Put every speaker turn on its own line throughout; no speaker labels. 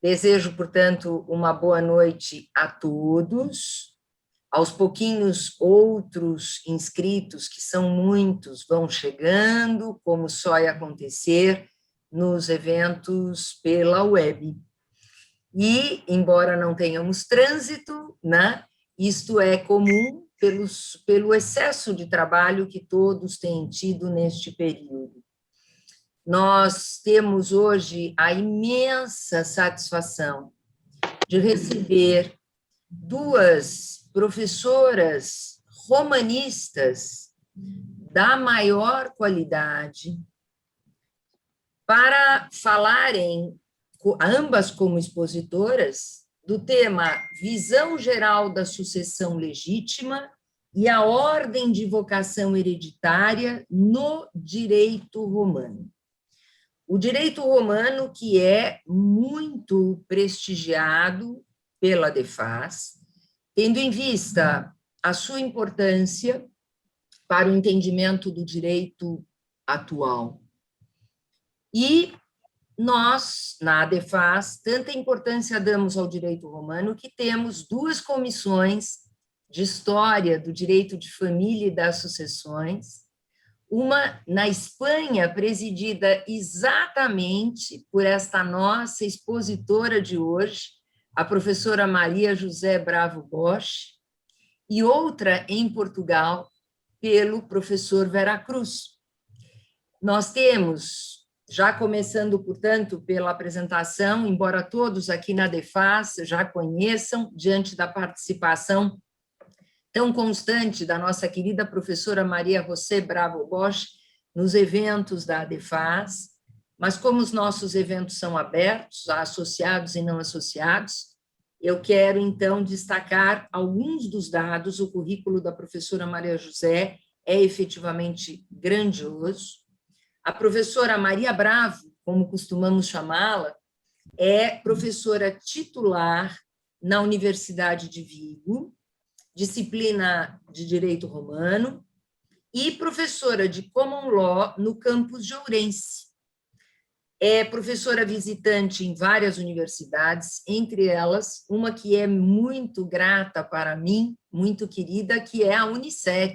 Desejo, portanto, uma boa noite a todos. Aos pouquinhos, outros inscritos, que são muitos, vão chegando, como só ia acontecer nos eventos pela web. E, embora não tenhamos trânsito, né, isto é comum pelo excesso de trabalho que todos têm tido neste período. Nós temos hoje a imensa satisfação de receber duas professoras romanistas da maior qualidade para falarem, ambas como expositoras, do tema Visão Geral da Sucessão Legítima e a Ordem de Vocação Hereditária no Direito Romano. O direito romano, que é muito prestigiado pela DEFAS, tendo em vista a sua importância para o entendimento do direito atual. E nós, na DEFAS, tanta importância damos ao direito romano que temos duas comissões de história do direito de família e das sucessões, uma na Espanha, presidida exatamente por esta nossa expositora de hoje, a professora Maria José Bravo Bosch, e outra em Portugal, pelo professor Vera Cruz. Nós temos, já começando, portanto, pela apresentação, embora todos aqui na DEFAS já conheçam, diante da participação tão constante da nossa querida professora Maria José Bravo Bosch nos eventos da DEFAS, mas como os nossos eventos são abertos a associados e não associados, eu quero, então, destacar alguns dos dados. O currículo da professora Maria José é efetivamente grandioso. A professora Maria Bravo, como costumamos chamá-la, é professora titular na Universidade de Vigo, disciplina de Direito Romano, e professora de Common Law no campus de Ourense. É professora visitante em várias universidades, entre elas uma que é muito grata para mim, muito querida, que é a Unicet.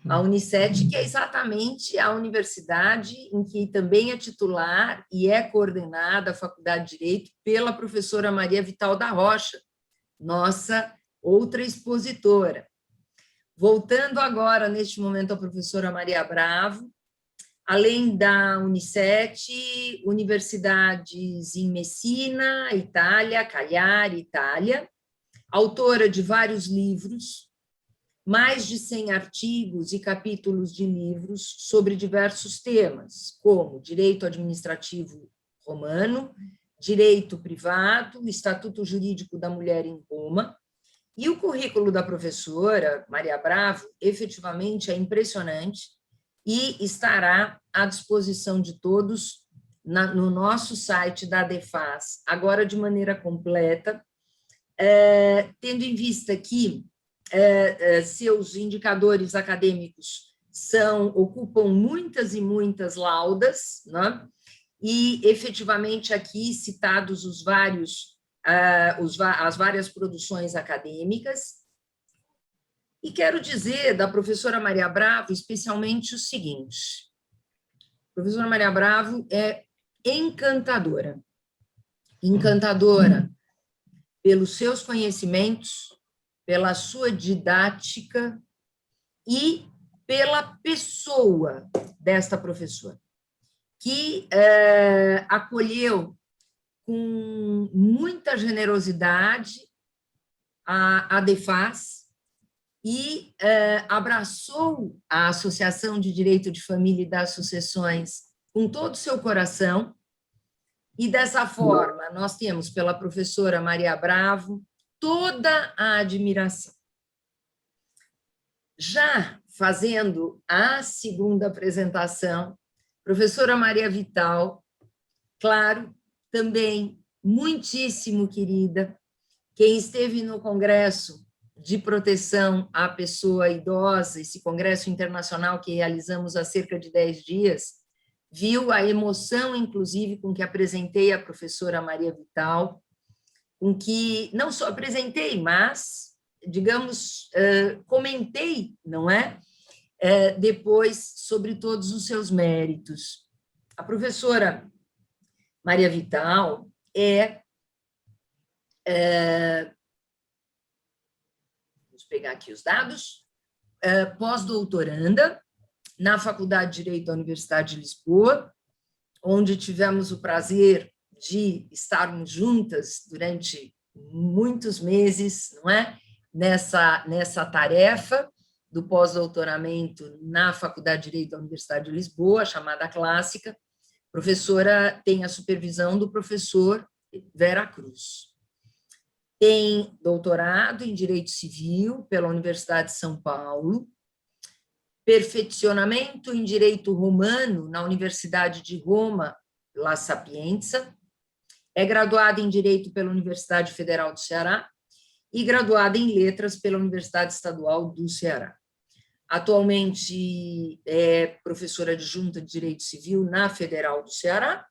A Unicet, que é exatamente a universidade em que também é titular e é coordenada a Faculdade de Direito pela professora Maria Vital da Rocha, nossa outra expositora. Voltando agora, neste momento, à professora Maria Bravo, além da Unicet, universidades em Messina, Itália, Cagliari, Itália, autora de vários livros, mais de 100 artigos e capítulos de livros sobre diversos temas, como direito administrativo romano, direito privado, Estatuto Jurídico da Mulher em Roma. E o currículo da professora Maria Bravo, efetivamente, é impressionante e estará à disposição de todos no nosso site da DEFAS, agora de maneira completa, tendo em vista que seus indicadores acadêmicos ocupam muitas e muitas laudas, né? E, efetivamente, aqui citados as várias produções acadêmicas. E quero dizer da professora Maria Bravo, especialmente, o seguinte: a professora Maria Bravo é encantadora, encantadora pelos seus conhecimentos, pela sua didática e pela pessoa desta professora, que acolheu com muita generosidade a DEFAS e abraçou a Associação de Direito de Família e das Sucessões com todo o seu coração, e dessa forma nós temos pela professora Maria Bravo toda a admiração. Já fazendo a segunda apresentação, professora Maria Vital, claro, também muitíssimo querida, quem esteve no Congresso de Proteção à Pessoa Idosa, esse congresso internacional que realizamos há cerca de 10 dias, viu a emoção, inclusive, com que apresentei a professora Maria Vital, com que não só apresentei, mas, digamos, comentei, não é? Depois sobre todos os seus méritos. A professora Maria Vital vamos pegar aqui os dados, pós-doutoranda na Faculdade de Direito da Universidade de Lisboa, onde tivemos o prazer de estarmos juntas durante muitos meses, não é? Nessa tarefa do pós-doutoramento na Faculdade de Direito da Universidade de Lisboa, chamada Clássica. A professora tem a supervisão do professor Vera Cruz. Tem doutorado em Direito Civil pela Universidade de São Paulo, perfeccionamento em Direito Romano na Universidade de Roma, La Sapienza, é graduada em Direito pela Universidade Federal do Ceará e graduada em Letras pela Universidade Estadual do Ceará. Atualmente é professora adjunta de Direito Civil na Federal do Ceará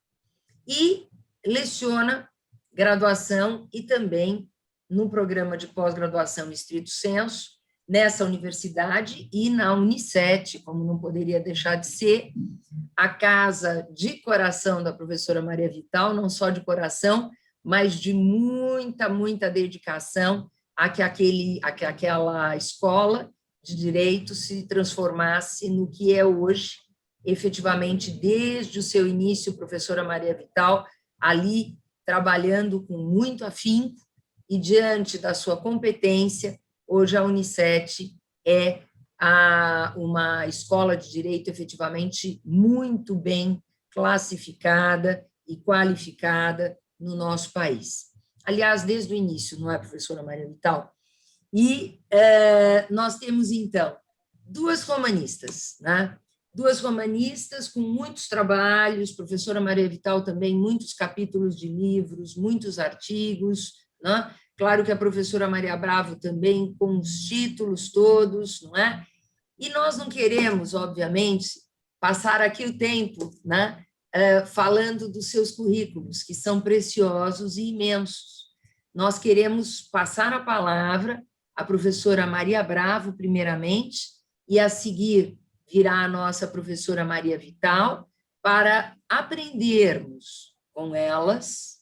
e leciona graduação e também no programa de pós-graduação estrito sensu, nessa universidade e na Unicet, como não poderia deixar de ser, a casa de coração da professora Maria Vital, não só de coração, mas de muita dedicação a que aquela escola de direito se transformasse no que é hoje, efetivamente, desde o seu início, professora Maria Vital, ali trabalhando com muito afinco e diante da sua competência. Hoje a Unicet é uma escola de direito efetivamente muito bem classificada e qualificada no nosso país. Aliás, desde o início, não é, professora Maria Vital? E nós temos, então, duas romanistas, né? Duas romanistas com muitos trabalhos, professora Maria Vital também, muitos capítulos de livros, muitos artigos, né? Claro que a professora Maria Bravo também, com os títulos todos, não é? E nós não queremos, obviamente, passar aqui o tempo, né, falando dos seus currículos, que são preciosos e imensos. Nós queremos passar a palavra à professora Maria Bravo, primeiramente, e a seguir virá a nossa professora Maria Vital, para aprendermos com elas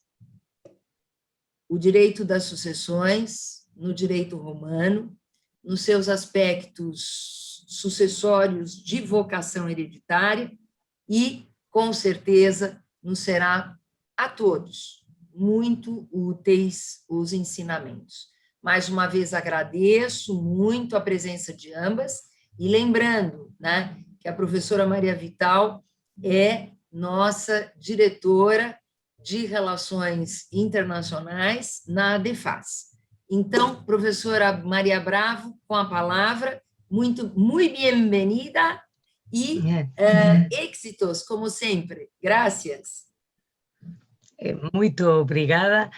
o direito das sucessões no direito romano, nos seus aspectos sucessórios de vocação hereditária e, com certeza, nos será a todos muito úteis os ensinamentos. Mais uma vez, agradeço muito a presença de ambas e lembrando, né, que a professora Maria Vital é nossa diretora de Relações Internacionais na ADEFAS. Então, professora Maria Bravo, com a palavra, muito bem-vinda e éxitos, como sempre. Gracias.
Muito obrigada.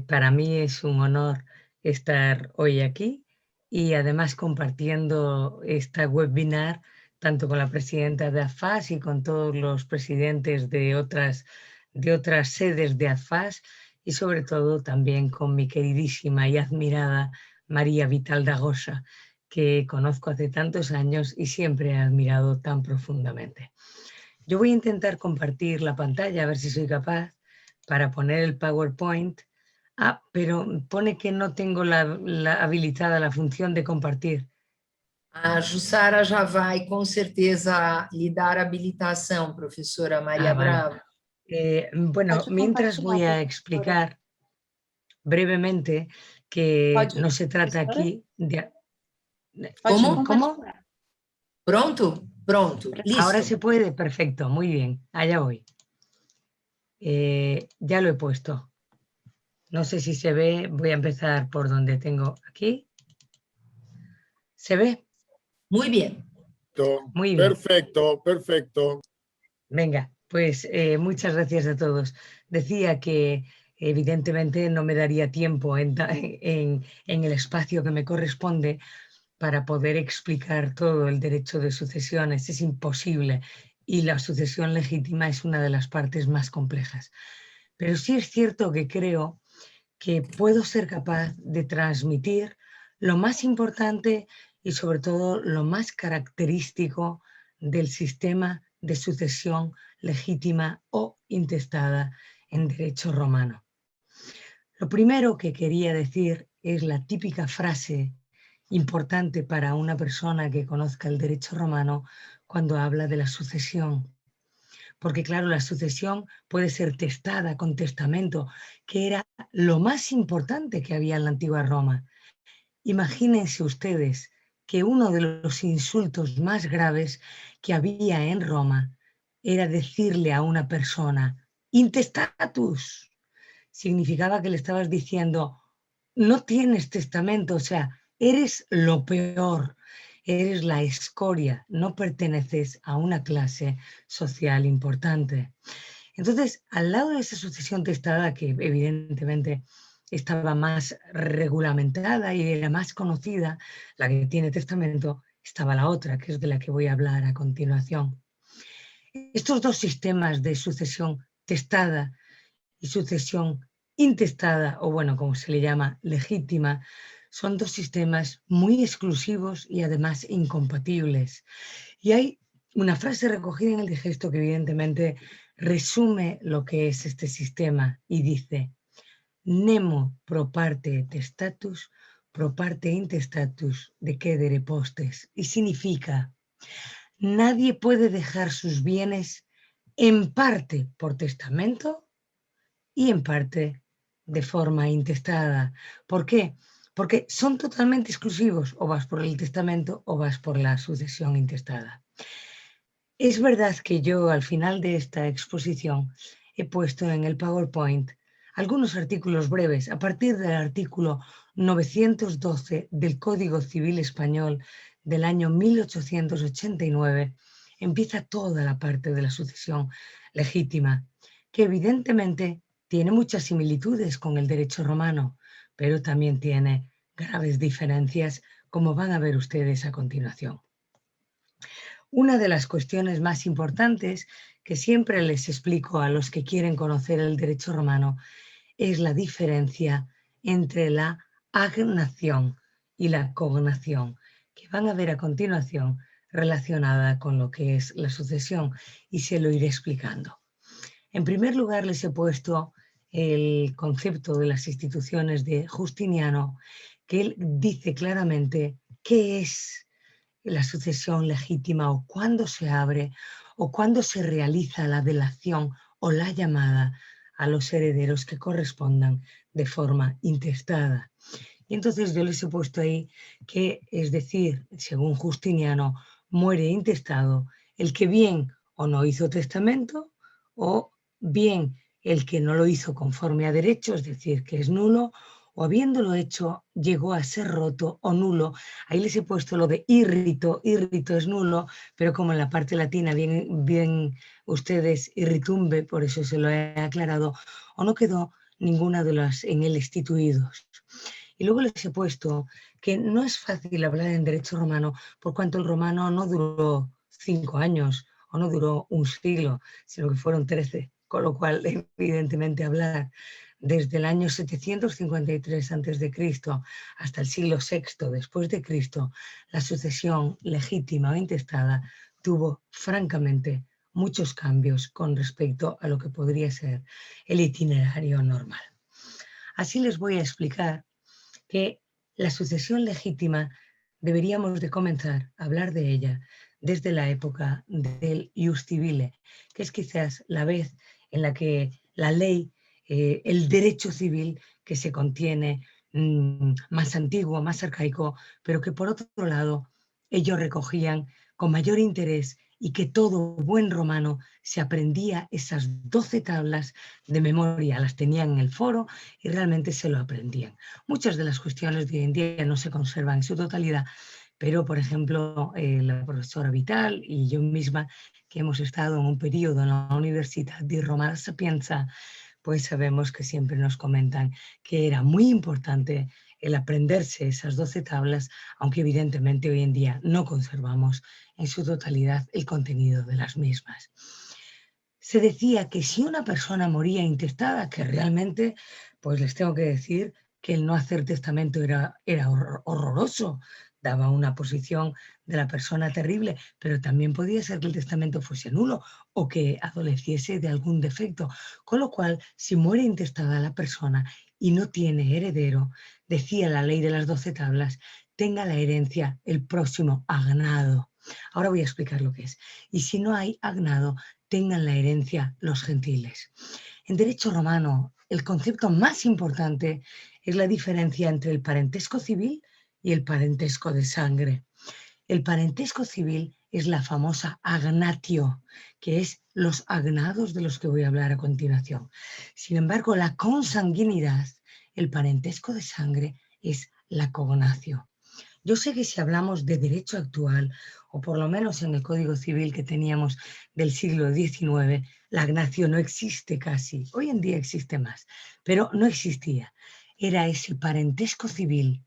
Para mí es un honor estar hoy aquí y además compartiendo esta webinar tanto con la presidenta de ADFAS y con todos los presidentes de otras sedes de ADFAS y sobre todo también con mi queridísima y admirada María Vital Dagosa, que conozco hace tantos años y siempre he admirado tan profundamente. Yo voy a intentar compartir la pantalla, a ver si soy capaz, para poner el PowerPoint. Pero pone que no tengo habilitada la función de compartir.
A Jussara já vai, com certeza, lhe dar habilitação, professora Maria Bravo.
Bueno, mientras voy a explicar brevemente que no se trata aquí de...
¿Cómo? ¿Pronto? Pronto, listo.
Ahora se puede, perfecto, muy bien, allá voy. Ya lo he puesto. No sé si se ve, voy a empezar por donde tengo aquí. ¿Se ve?
Muy bien.
Muy bien.
Perfecto, perfecto.
Venga, pues muchas gracias a todos. Decía que evidentemente no me daría tiempo en el espacio que me corresponde para poder explicar todo el derecho de sucesiones. Es imposible. y la sucesión legítima es una de las partes más complejas. Pero sí es cierto que creo que puedo ser capaz de transmitir lo más importante y sobre todo lo más característico del sistema de sucesión legítima o intestada en derecho romano. Lo primero que quería decir es la típica frase importante para una persona que conozca el derecho romano cuando habla de la sucesión. Porque claro, la sucesión puede ser testada con testamento, que era lo más importante que había en la antigua Roma. Imagínense ustedes que uno de los insultos más graves que había en Roma era decirle a una persona, intestatus. Significaba que le estabas diciendo, no tienes testamento, o sea, eres lo peor, eres la escoria, no perteneces a una clase social importante. Entonces, al lado de esa sucesión testada, que evidentemente estaba más regulamentada y era más conocida, la que tiene testamento, estaba la otra, que es de la que voy a hablar a continuación. Estos dos sistemas de sucesión testada y sucesión intestada, o bueno, como se le llama, legítima, son dos sistemas muy exclusivos y además incompatibles. Y hay una frase recogida en el digesto que evidentemente resume lo que es este sistema y dice, nemo pro parte testatus, pro parte intestatus decedere postes. Y significa, nadie puede dejar sus bienes en parte por testamento y en parte de forma intestada. ¿Por qué? Porque son totalmente exclusivos, o vas por el testamento o vas por la sucesión intestada. Es verdad que yo al final de esta exposición he puesto en el PowerPoint algunos artículos breves a partir del artículo 912 del Código Civil Español del año 1889. Empieza toda la parte de la sucesión legítima, que evidentemente tiene muchas similitudes con el derecho romano, pero también tiene graves diferencias, como van a ver ustedes a continuación. Una de las cuestiones más importantes que siempre les explico a los que quieren conocer el derecho romano es la diferencia entre la agnación y la cognación, que van a ver a continuación relacionada con lo que es la sucesión, y se lo iré explicando. En primer lugar, les he puesto el concepto de las instituciones de Justiniano, que él dice claramente qué es la sucesión legítima o cuándo se abre o cuándo se realiza la delación o la llamada a los herederos que correspondan de forma intestada. Y entonces yo les he puesto ahí que, es decir, según Justiniano, muere intestado el que bien o no hizo testamento o bien el que no lo hizo conforme a derecho, es decir, que es nulo, o habiéndolo hecho llegó a ser roto o nulo. Ahí les he puesto lo de irrito, irrito es nulo, pero como en la parte latina bien ustedes irritumbe, por eso se lo he aclarado, o no quedó ninguna de las en él instituidos. Y luego les he puesto que no es fácil hablar en derecho romano por cuanto el romano no duró 5 años o no duró un siglo, sino que fueron 13, con lo cual evidentemente hablar desde el año 753 a.C. hasta el siglo VI después de Cristo, la sucesión legítima o intestada tuvo francamente muchos cambios con respecto a lo que podría ser el itinerario normal. Así les voy a explicar que la sucesión legítima deberíamos de comenzar a hablar de ella desde la época del ius civile, que es quizás la vez en la que la ley, el derecho civil que se contiene más antiguo, más arcaico, pero que por otro lado ellos recogían con mayor interés y que todo buen romano se aprendía esas 12 tablas de memoria, las tenían en el foro y realmente se lo aprendían. Muchas de las cuestiones de hoy en día no se conservan en su totalidad, pero por ejemplo la profesora Vital y yo misma, que hemos estado en un periodo en la Universidad di Roma La Sapienza, pues sabemos que siempre nos comentan que era muy importante el aprenderse esas 12 tablas, aunque evidentemente hoy en día no conservamos en su totalidad el contenido de las mismas. Se decía que si una persona moría intestada, que realmente, pues les tengo que decir que el no hacer testamento era horroroso, daba una posición de la persona terrible, pero también podía ser que el testamento fuese nulo o que adoleciese de algún defecto, con lo cual, si muere intestada la persona y no tiene heredero, decía la ley de las 12 tablas, tenga la herencia el próximo agnado. Ahora voy a explicar lo que es. Y si no hay agnado, tengan la herencia los gentiles. En derecho romano, el concepto más importante es la diferencia entre el parentesco civil y el parentesco de sangre. El parentesco civil es la famosa agnatio, que es los agnados de los que voy a hablar a continuación. Sin embargo, la consanguinidad, el parentesco de sangre, es la cognatio. Yo sé que si hablamos de derecho actual, o por lo menos en el Código Civil que teníamos del siglo XIX, la agnatio no existe casi. Hoy en día existe más, pero no existía. Era ese parentesco civil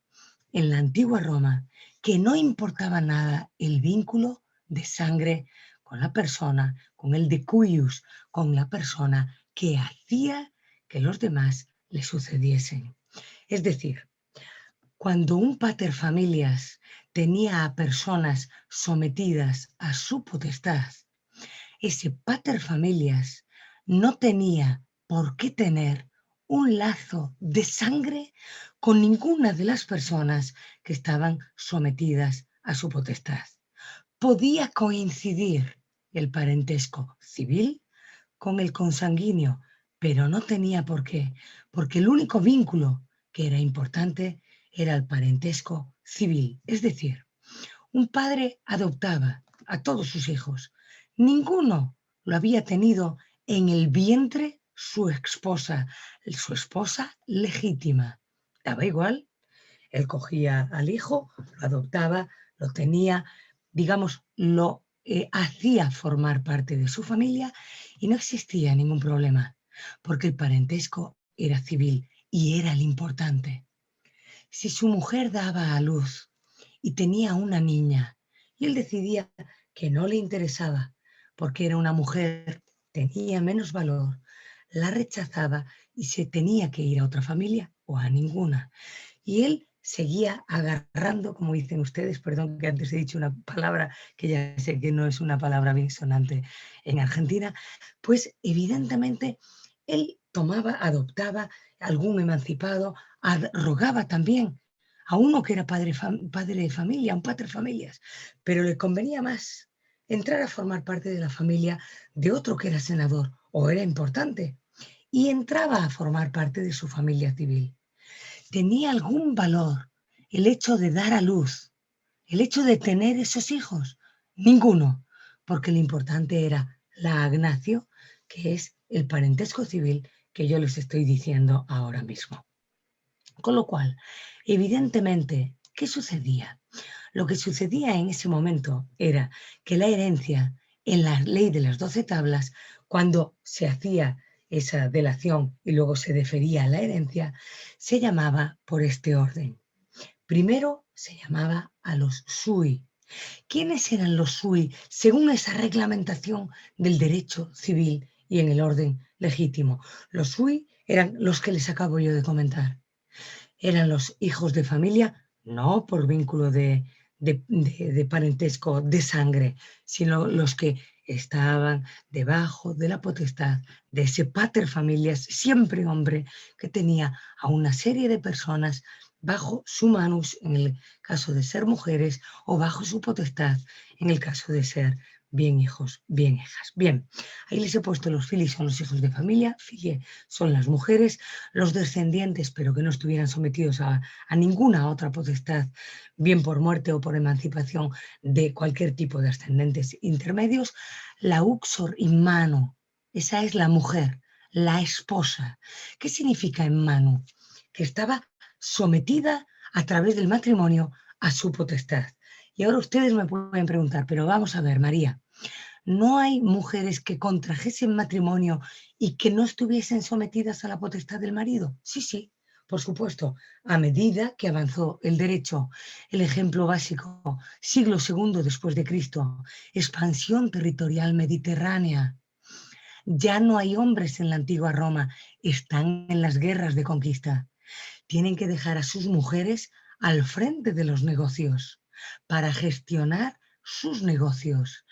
en la antigua Roma que no importaba nada el vínculo de sangre con la persona, con el de cuius, con la persona que hacía que los demás le sucediesen. Es decir, cuando un paterfamilias tenía a personas sometidas a su potestad, ese paterfamilias no tenía por qué tener un lazo de sangre con ninguna de las personas que estaban sometidas a su potestad. Podía coincidir el parentesco civil con el consanguíneo, pero no tenía por qué, porque el único vínculo que era importante era el parentesco civil. Es decir, un padre adoptaba a todos sus hijos. Ninguno lo había tenido en el vientre su esposa legítima. Daba igual, él cogía al hijo, lo adoptaba, lo tenía, digamos, lo hacía formar parte de su familia y no existía ningún problema, porque el parentesco era civil y era el importante. Si su mujer daba a luz y tenía una niña y él decidía que no le interesaba porque era una mujer, tenía menos valor, la rechazaba y se tenía que ir a otra familia o a ninguna. Y él seguía agarrando, como dicen ustedes, perdón que antes he dicho una palabra que ya sé que no es una palabra bien sonante en Argentina, pues evidentemente él tomaba, adoptaba algún emancipado, rogaba también a uno que era padre de familia, un paterfamilias, pero le convenía más entrar a formar parte de la familia de otro que era senador o era importante y entraba a formar parte de su familia civil. ¿Tenía algún valor el hecho de dar a luz, el hecho de tener esos hijos? Ninguno, porque lo importante era la agnatio, que es el parentesco civil que yo les estoy diciendo ahora mismo. Con lo cual, evidentemente, ¿qué sucedía? Lo que sucedía en ese momento era que la herencia, en la ley de las 12 tablas, cuando se hacía esa delación y luego se defería a la herencia, se llamaba por este orden. Primero se llamaba a los sui. ¿Quiénes eran los sui según esa reglamentación del derecho civil y en el orden legítimo? Los sui eran los que les acabo yo de comentar. Eran los hijos de familia, no por vínculo de parentesco de sangre, sino los que estaban debajo de la potestad de ese paterfamilias, siempre hombre, que tenía a una serie de personas bajo su manus, en el caso de ser mujeres, o bajo su potestad, en el caso de ser bien hijos, bien hijas. Bien, ahí les he puesto los fili son los hijos de familia, filie son las mujeres, los descendientes, pero que no estuvieran sometidos a ninguna otra potestad, bien por muerte o por emancipación de cualquier tipo de ascendentes intermedios, la uxor in mano, esa es la mujer, la esposa. ¿Qué significa en mano? Que estaba sometida a través del matrimonio a su potestad. Y ahora ustedes me pueden preguntar, pero vamos a ver, María, ¿No hay mujeres que contrajesen matrimonio y que no estuviesen sometidas a la potestad del marido? Sí, sí, por supuesto, a medida que avanzó el derecho. El ejemplo básico, siglo II después de Cristo, expansión territorial mediterránea. Ya no hay hombres en la antigua Roma, están en las guerras de conquista. Tienen que dejar a sus mujeres al frente de los negocios para gestionar sus negocios.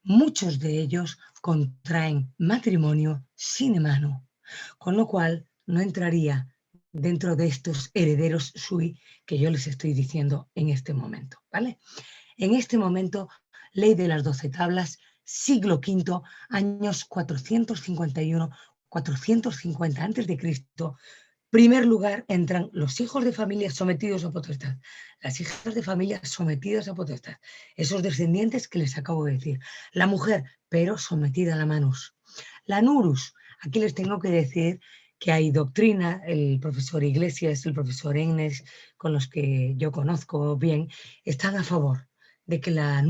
Muchos de ellos contraen matrimonio sin mano, con lo cual no entraría dentro de estos herederos sui que yo les estoy diciendo en este momento, ¿vale? En este momento, Ley de las 12 tablas, siglo V, años 451, 450 a.C., primer lugar entran los hijos de familias sometidos a potestad, las hijas de familias sometidas a potestad, esos descendientes que les acabo de decir. La mujer, pero sometida a la manus. La nurus, aquí les tengo que decir que hay doctrina, el profesor Iglesias, el profesor Ennes, con los que yo conozco bien, están a favor de que la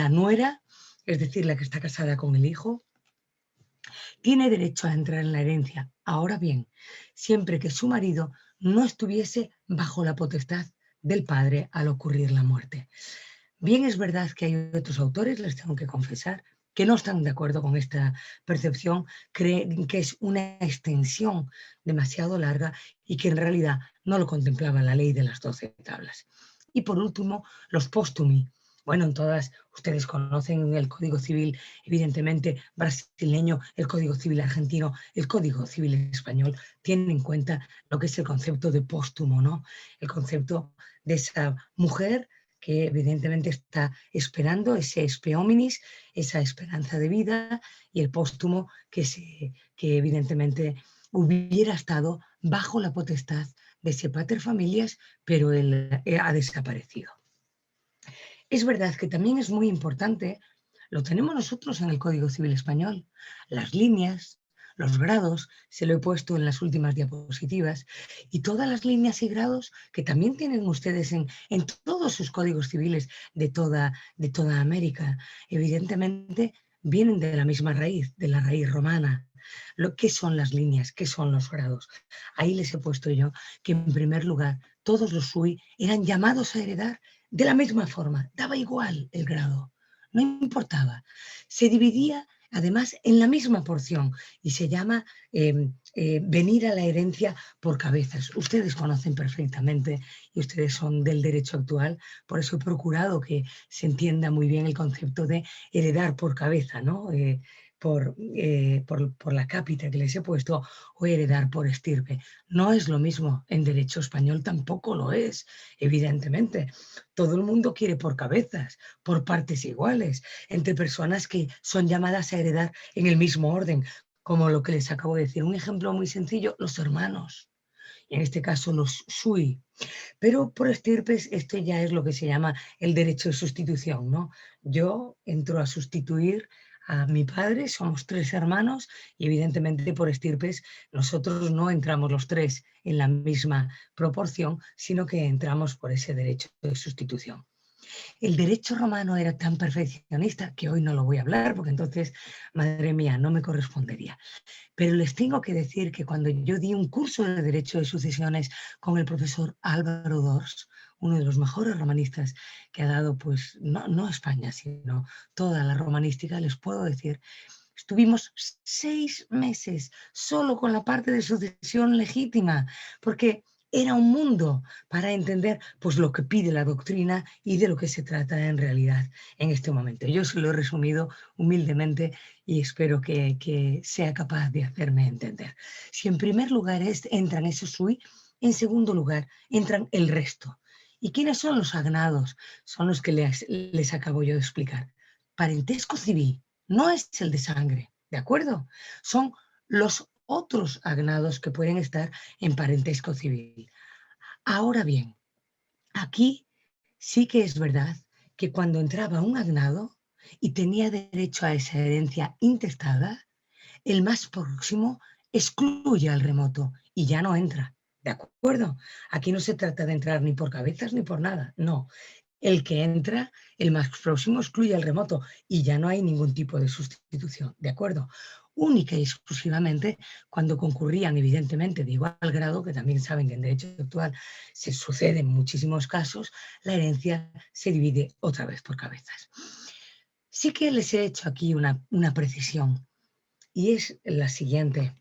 nuera, es decir, la que está casada con el hijo, tiene derecho a entrar en la herencia. Ahora bien, siempre que su marido no estuviese bajo la potestad del padre al ocurrir la muerte. Bien, es verdad que hay otros autores, les tengo que confesar, que no están de acuerdo con esta percepción, creen que es una extensión demasiado larga y que en realidad no lo contemplaba la ley de las 12 tablas. Y por último, los póstumi. Bueno, en todas, ustedes conocen el Código Civil, evidentemente, brasileño, el Código Civil argentino, el Código Civil español, tienen en cuenta lo que es el concepto de póstumo, ¿no? El concepto de esa mujer que evidentemente está esperando ese spe hominis, esa esperanza de vida, y el póstumo que evidentemente hubiera estado bajo la potestad de ese pater familias, pero él ha desaparecido. Es verdad que también es muy importante, lo tenemos nosotros en el Código Civil español, las líneas, los grados, se lo he puesto en las últimas diapositivas, y todas las líneas y grados que también tienen ustedes en todos sus códigos civiles de toda América, evidentemente vienen de la misma raíz, de la raíz romana. ¿Qué son las líneas? ¿Qué son los grados? Ahí les he puesto yo que, en primer lugar, todos los sui eran llamados a heredar de la misma forma, daba igual el grado, no importaba. Se dividía además en la misma porción y se llama venir a la herencia por cabezas. Ustedes conocen perfectamente y ustedes son del derecho actual, por eso he procurado que se entienda muy bien el concepto de heredar por cabeza, ¿no? Por la cápita que les he puesto, o heredar por estirpe. No es lo mismo, en derecho español tampoco lo es, evidentemente. Todo el mundo quiere por cabezas, por partes iguales, entre personas que son llamadas a heredar en el mismo orden, como lo que les acabo de decir. Un ejemplo muy sencillo, los hermanos, en este caso los sui. Pero por estirpes esto ya es lo que se llama el derecho de sustitución, ¿no? Yo entro a sustituir a mi padre, somos 3 hermanos y evidentemente por estirpes nosotros no entramos los 3 en la misma proporción, sino que entramos por ese derecho de sustitución. El derecho romano era tan perfeccionista que hoy no lo voy a hablar porque entonces, madre mía, no me correspondería. Pero les tengo que decir que cuando yo di un curso de Derecho de Sucesiones con el profesor Álvaro Dors, uno de los mejores romanistas que ha dado, pues, no España, sino toda la romanística, les puedo decir, estuvimos 6 meses solo con la parte de sucesión legítima, porque era un mundo para entender pues, lo que pide la doctrina y de lo que se trata en realidad en este momento. Yo se lo he resumido humildemente y espero que sea capaz de hacerme entender. Si en primer lugar entran esos sui, en segundo lugar entran el resto. ¿Y quiénes son los agnados? Son los que les acabo yo de explicar. Parentesco civil, no es el de sangre, ¿de acuerdo? Son los otros agnados que pueden estar en parentesco civil. Ahora bien, aquí sí que es verdad que cuando entraba un agnado y tenía derecho a esa herencia intestada, el más próximo excluye al remoto y ya no entra. ¿De acuerdo? Aquí no se trata de entrar ni por cabezas ni por nada, no. El que entra, el más próximo excluye al remoto y ya no hay ningún tipo de sustitución, ¿de acuerdo? Única y exclusivamente cuando concurrían, evidentemente, de igual grado, que también saben que en derecho actual se sucede en muchísimos casos, la herencia se divide otra vez por cabezas. Sí que les he hecho aquí una precisión y es la siguiente.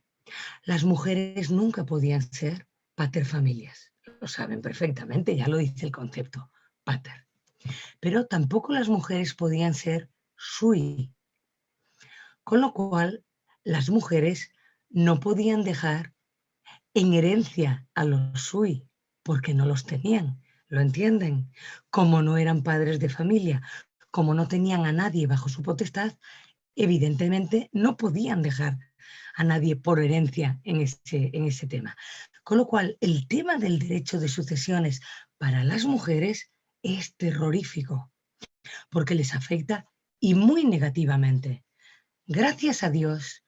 Las mujeres nunca podían ser paterfamilias, lo saben perfectamente, ya lo dice el concepto, pater. Pero tampoco las mujeres podían ser sui, con lo cual las mujeres no podían dejar en herencia a los sui, porque no los tenían, ¿lo entienden? Como no eran padres de familia, como no tenían a nadie bajo su potestad, evidentemente no podían dejar a nadie por herencia en ese tema. Con lo cual, el tema del derecho de sucesiones para las mujeres es terrorífico, porque les afecta y muy negativamente. Gracias a Dios,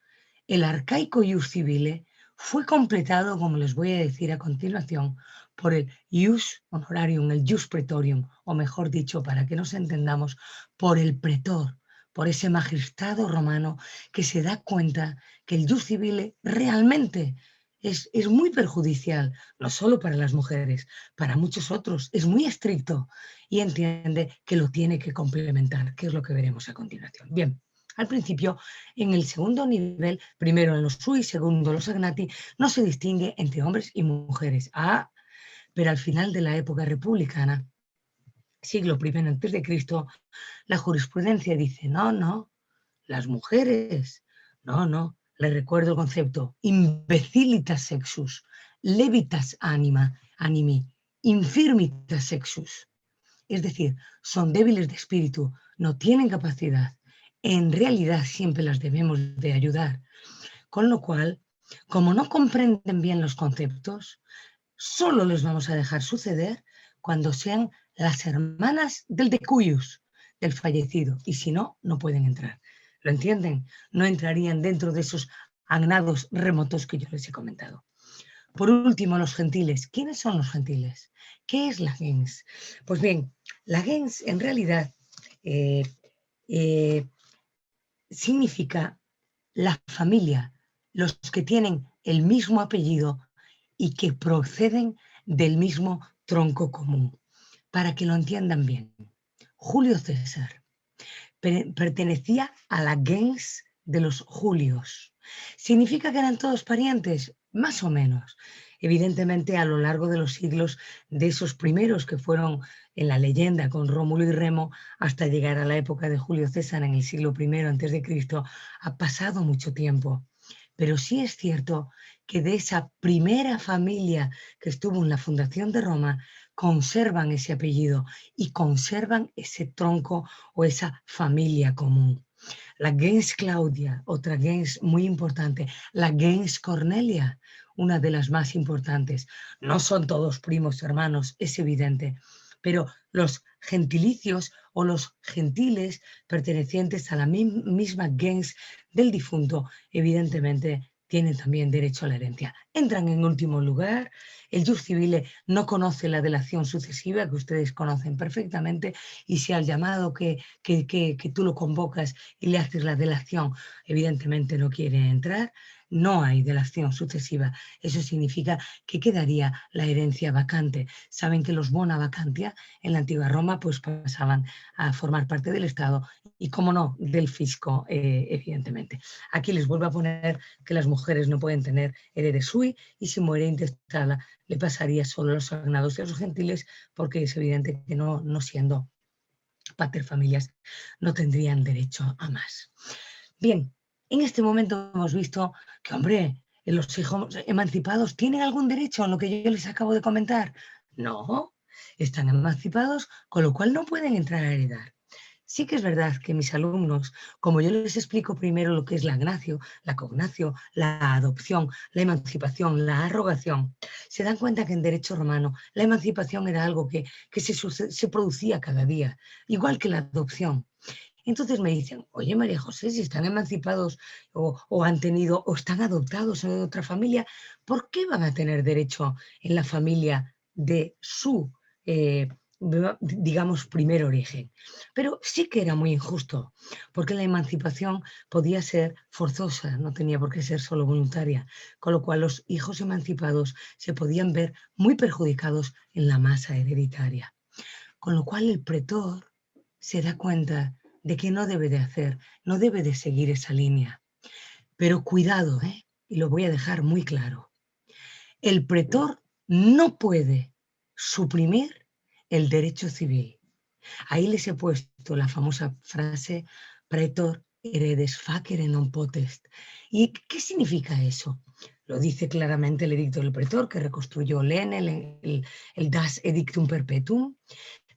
el arcaico ius civile fue completado, como les voy a decir a continuación, por el ius honorarium, el ius praetorium, o mejor dicho, para que nos entendamos, por el pretor, por ese magistrado romano que se da cuenta que el ius civile realmente es muy perjudicial, no solo para las mujeres, para muchos otros, es muy estricto y entiende que lo tiene que complementar, que es lo que veremos a continuación. Bien. Al principio, en el segundo nivel, primero en los sui, segundo los agnati, no se distingue entre hombres y mujeres. Pero al final de la época republicana, siglo I antes de Cristo, la jurisprudencia dice, no, las mujeres, no, les recuerdo el concepto, imbecilitas sexus, levitas animi, infirmitas sexus. Es decir, son débiles de espíritu, no tienen capacidad. En realidad siempre las debemos de ayudar. Con lo cual, como no comprenden bien los conceptos, solo les vamos a dejar suceder cuando sean las hermanas del decuyus, del fallecido, y si no, no pueden entrar. ¿Lo entienden? No entrarían dentro de esos agnados remotos que yo les he comentado. Por último, los gentiles. ¿Quiénes son los gentiles? ¿Qué es la gens? Pues bien, la gens en realidad significa la familia, los que tienen el mismo apellido y que proceden del mismo tronco común. Para que lo entiendan bien, Julio César pertenecía a la gens de los Julios. ¿Significa que eran todos parientes? Más o menos. Evidentemente, a lo largo de los siglos, de esos primeros que fueron en la leyenda con Rómulo y Remo, hasta llegar a la época de Julio César en el siglo I a.C., ha pasado mucho tiempo. Pero sí es cierto que de esa primera familia que estuvo en la fundación de Roma, conservan ese apellido y conservan ese tronco o esa familia común. La gens Claudia, otra gens muy importante, la gens Cornelia, una de las más importantes. No son todos primos hermanos, es evidente, pero los gentilicios o los gentiles pertenecientes a la misma gens del difunto, evidentemente tienen también derecho a la herencia. Entran en último lugar. El jus civile no conoce la delación sucesiva, que ustedes conocen perfectamente, y si al llamado que tú lo convocas y le haces la delación, evidentemente no quiere entrar, no hay delación sucesiva. Eso significa que quedaría la herencia vacante. Saben que los bona vacantia en la antigua Roma pues pasaban a formar parte del Estado y, como no, del fisco, evidentemente. Aquí les vuelvo a poner que las mujeres no pueden tener heredes sui y si muere intestada le pasaría solo a los agnados y a los gentiles, porque es evidente que no siendo paterfamilias no tendrían derecho a más. Bien, en este momento hemos visto que, hombre, los hijos emancipados tienen algún derecho a lo que yo les acabo de comentar. No, están emancipados, con lo cual no pueden entrar a heredar. Sí que es verdad que mis alumnos, como yo les explico primero lo que es la agnatio, la cognatio, la adopción, la emancipación, la arrogación, se dan cuenta que en derecho romano la emancipación era algo que se producía cada día, igual que la adopción. Entonces me dicen, oye María José, si están emancipados o han tenido o están adoptados en otra familia, ¿por qué van a tener derecho en la familia de su digamos, primer origen. Pero sí que era muy injusto, porque la emancipación podía ser forzosa, no tenía por qué ser solo voluntaria, con lo cual los hijos emancipados se podían ver muy perjudicados en la masa hereditaria. Con lo cual el pretor se da cuenta de que no debe de hacer, no debe de seguir esa línea. Pero cuidado, y lo voy a dejar muy claro. El pretor no puede suprimir el derecho civil. Ahí les he puesto la famosa frase pretor heredes facere non potest. ¿Y qué significa eso? Lo dice claramente el edicto del pretor, que reconstruyó Lene, el Das Edictum Perpetuum.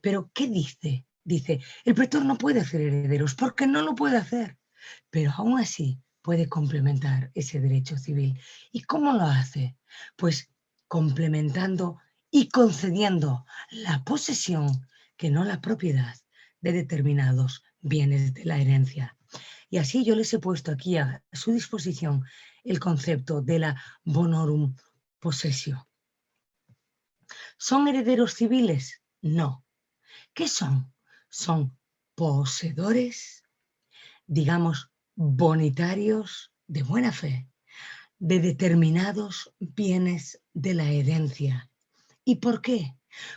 Pero ¿qué dice? Dice, el pretor no puede hacer herederos porque no lo puede hacer, pero aún así puede complementar ese derecho civil. ¿Y cómo lo hace? Pues complementando y concediendo la posesión, que no la propiedad, de determinados bienes de la herencia. Y así yo les he puesto aquí a su disposición el concepto de la bonorum possessio. ¿Son herederos civiles? No. ¿Qué son? Son poseedores, digamos, bonitarios de buena fe, de determinados bienes de la herencia. ¿Y por qué?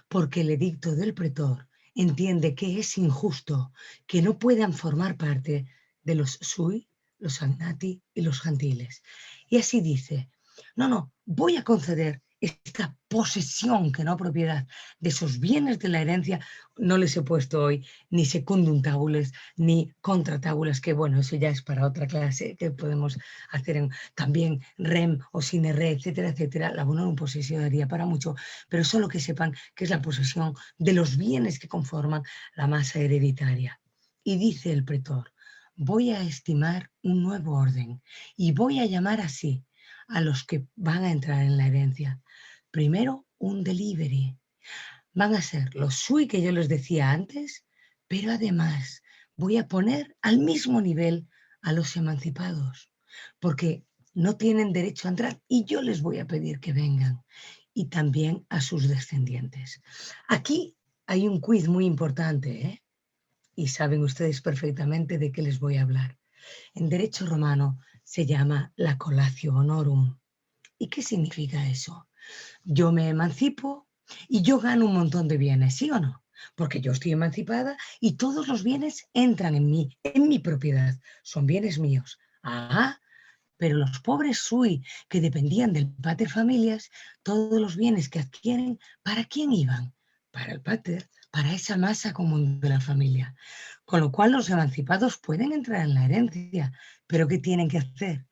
Porque el edicto del pretor entiende que es injusto que no puedan formar parte de los sui, los agnati y los gentiles. Y así dice, no, voy a conceder esta posesión, que no propiedad, de esos bienes de la herencia. No les he puesto hoy ni secundum tabules, ni contra tabules, que bueno, eso ya es para otra clase, que podemos hacer también rem o sine re, etcétera, etcétera. La bonorum possessio daría para mucho, pero solo que sepan que es la posesión de los bienes que conforman la masa hereditaria. Y dice el pretor, voy a estimar un nuevo orden y voy a llamar así a los que van a entrar en la herencia. Primero, un delivery. Van a ser los sui que yo les decía antes, pero además voy a poner al mismo nivel a los emancipados, porque no tienen derecho a entrar y yo les voy a pedir que vengan, y también a sus descendientes. Aquí hay un quiz muy importante, y saben ustedes perfectamente de qué les voy a hablar. En derecho romano se llama la colatio honorum. ¿Y qué significa eso? Yo me emancipo y yo gano un montón de bienes, ¿sí o no? Porque yo estoy emancipada y todos los bienes entran en mi propiedad, son bienes míos. Ah, pero los pobres sui que dependían del pater familias, todos los bienes que adquieren, ¿para quién iban? Para el pater, para esa masa común de la familia. Con lo cual los emancipados pueden entrar en la herencia, pero ¿qué tienen que hacer?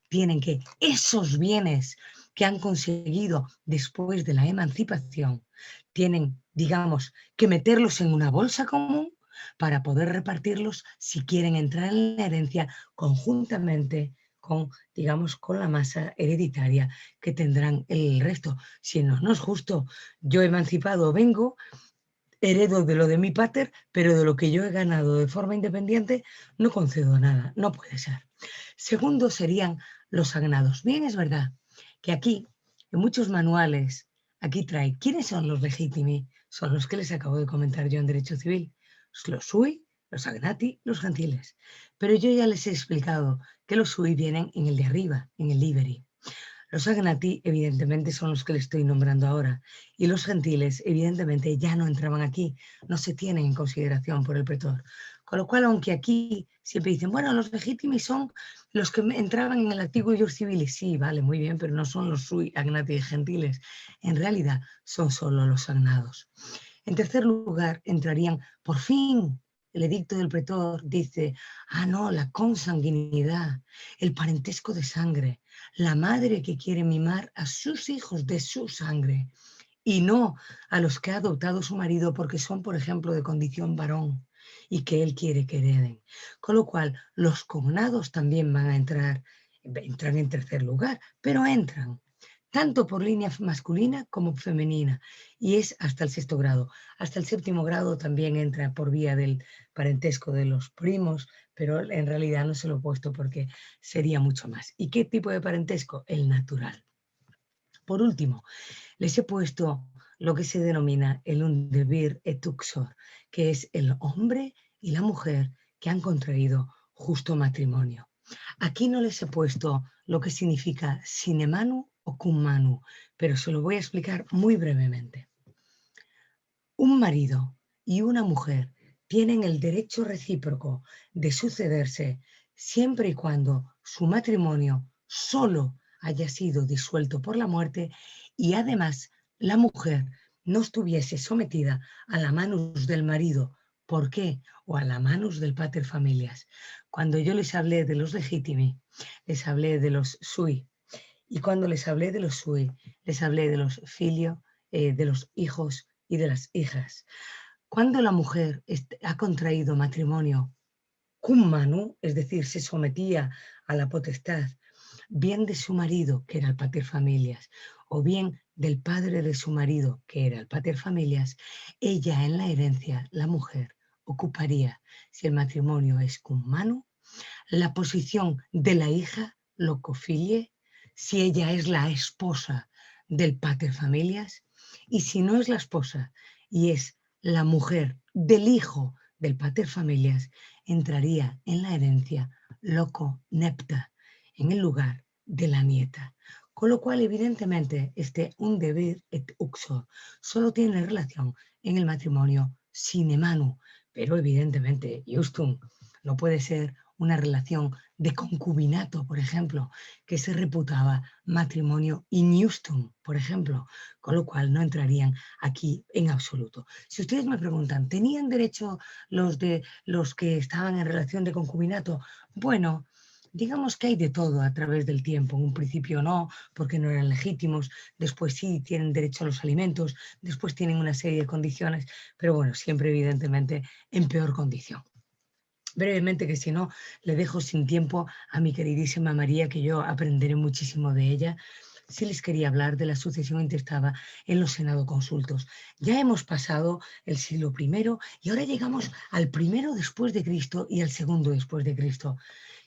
Tienen que esos bienes que han conseguido después de la emancipación, tienen, digamos, que meterlos en una bolsa común para poder repartirlos si quieren entrar en la herencia conjuntamente con, digamos, con la masa hereditaria que tendrán el resto. Si no es justo, yo emancipado vengo, heredo de lo de mi pater, pero de lo que yo he ganado de forma independiente no concedo nada, no puede ser. Segundo serían los agnados. Bien, es verdad que aquí, en muchos manuales, aquí trae, ¿quiénes son los legítimi? Son los que les acabo de comentar yo en Derecho Civil. Los sui, los agnati, los gentiles. Pero yo ya les he explicado que los sui vienen en el de arriba, en el liberi. Los agnati, evidentemente, son los que le estoy nombrando ahora, y los gentiles, evidentemente, ya no entraban aquí, no se tienen en consideración por el pretor. Con lo cual, aunque aquí siempre dicen, bueno, los legítimos son los que entraban en el antiguo ius civilis, sí, vale, muy bien, pero no son los sui agnati gentiles, en realidad son solo los agnados. En tercer lugar, entrarían, por fin, el edicto del pretor dice, no, la consanguinidad, el parentesco de sangre, la madre que quiere mimar a sus hijos de su sangre y no a los que ha adoptado su marido porque son, por ejemplo, de condición varón y que él quiere que hereden. Con lo cual, los cognados también van a entran en tercer lugar, pero entran tanto por línea masculina como femenina, y es hasta el sexto grado. Hasta el séptimo grado también entra por vía del parentesco de los primos, pero en realidad no se lo he puesto porque sería mucho más. ¿Y qué tipo de parentesco? El natural. Por último, les he puesto lo que se denomina el undebir et uxor, que es el hombre y la mujer que han contraído justo matrimonio. Aquí no les he puesto lo que significa sine manu o cum manu, pero se lo voy a explicar muy brevemente. Un marido y una mujer tienen el derecho recíproco de sucederse siempre y cuando su matrimonio solo haya sido disuelto por la muerte y además la mujer no estuviese sometida a la manus del marido. ¿Por qué? O a la manus del pater familias. Cuando yo les hablé de los legitimi, les hablé de los sui. Y cuando les hablé de los sui, les hablé de los filio, de los hijos y de las hijas. Cuando la mujer ha contraído matrimonio cum manu, es decir, se sometía a la potestad, bien de su marido, que era el pater familias, o bien del padre de su marido, que era el pater familias, ella en la herencia, la mujer, ocuparía, si el matrimonio es cum manu, la posición de la hija, locofilie, si ella es la esposa del pater familias, y si no es la esposa y es la mujer del hijo del pater familias, entraría en la herencia loco nepta, en el lugar de la nieta. Con lo cual, evidentemente, este undebir et uxor solo tiene relación en el matrimonio sine manu, pero evidentemente, justum, no puede ser una relación de concubinato, por ejemplo, que se reputaba matrimonio in justum, por ejemplo, con lo cual no entrarían aquí en absoluto. Si ustedes me preguntan, ¿tenían derecho los que estaban en relación de concubinato? Bueno, digamos que hay de todo a través del tiempo. En un principio no, porque no eran legítimos, después sí tienen derecho a los alimentos, después tienen una serie de condiciones, pero bueno, siempre evidentemente en peor condición. Brevemente, que si no, le dejo sin tiempo a mi queridísima María, que yo aprenderé muchísimo de ella. Sí les quería hablar de la sucesión intestada en los senadoconsultos. Ya hemos pasado el siglo I y ahora llegamos al primero después de Cristo y al segundo después de Cristo.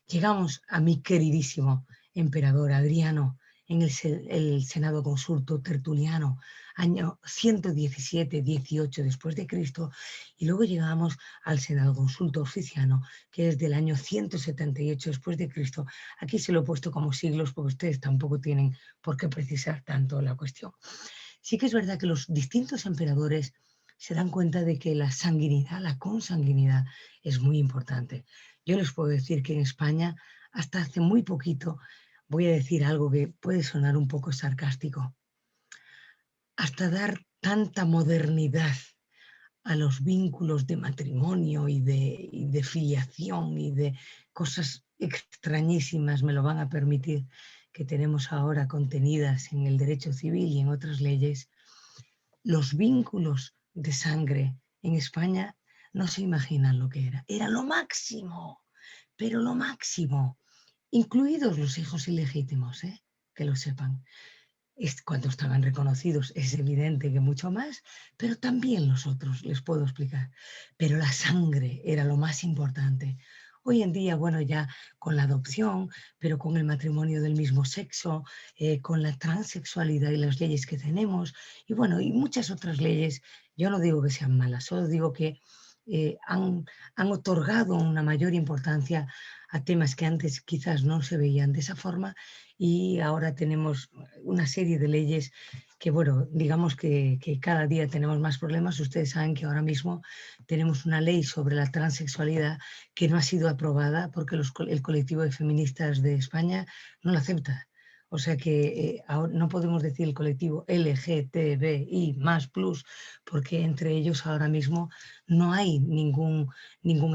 Llegamos a mi queridísimo emperador Adriano en el Senado Consulto Tertuliano, año 117-18 después de Cristo, y luego llegamos al Senado Consulto Oficiano, que es del año 178 después de Cristo. Aquí se lo he puesto como siglos porque ustedes tampoco tienen por qué precisar tanto la cuestión. Sí que es verdad que los distintos emperadores se dan cuenta de que la sanguinidad, la consanguinidad es muy importante. Yo les puedo decir que en España, hasta hace muy poquito, voy a decir algo que puede sonar un poco sarcástico, hasta dar tanta modernidad a los vínculos de matrimonio y de filiación y de cosas extrañísimas, me lo van a permitir, que tenemos ahora contenidas en el derecho civil y en otras leyes, los vínculos de sangre en España no se imaginan lo que era. Era lo máximo, pero lo máximo, incluidos los hijos ilegítimos, que lo sepan. Cuando estaban reconocidos es evidente que mucho más, pero también los otros, les puedo explicar. Pero la sangre era lo más importante. Hoy en día, bueno, ya con la adopción, pero con el matrimonio del mismo sexo, con la transexualidad y las leyes que tenemos, y bueno, y muchas otras leyes, yo no digo que sean malas, solo digo que han otorgado una mayor importancia a temas que antes quizás no se veían de esa forma, y ahora tenemos una serie de leyes que, bueno, digamos que cada día tenemos más problemas. Ustedes saben que ahora mismo tenemos una ley sobre la transexualidad que no ha sido aprobada porque el colectivo de feministas de España no la acepta. O sea que ahora no podemos decir el colectivo LGTBI++, porque entre ellos ahora mismo no hay ningún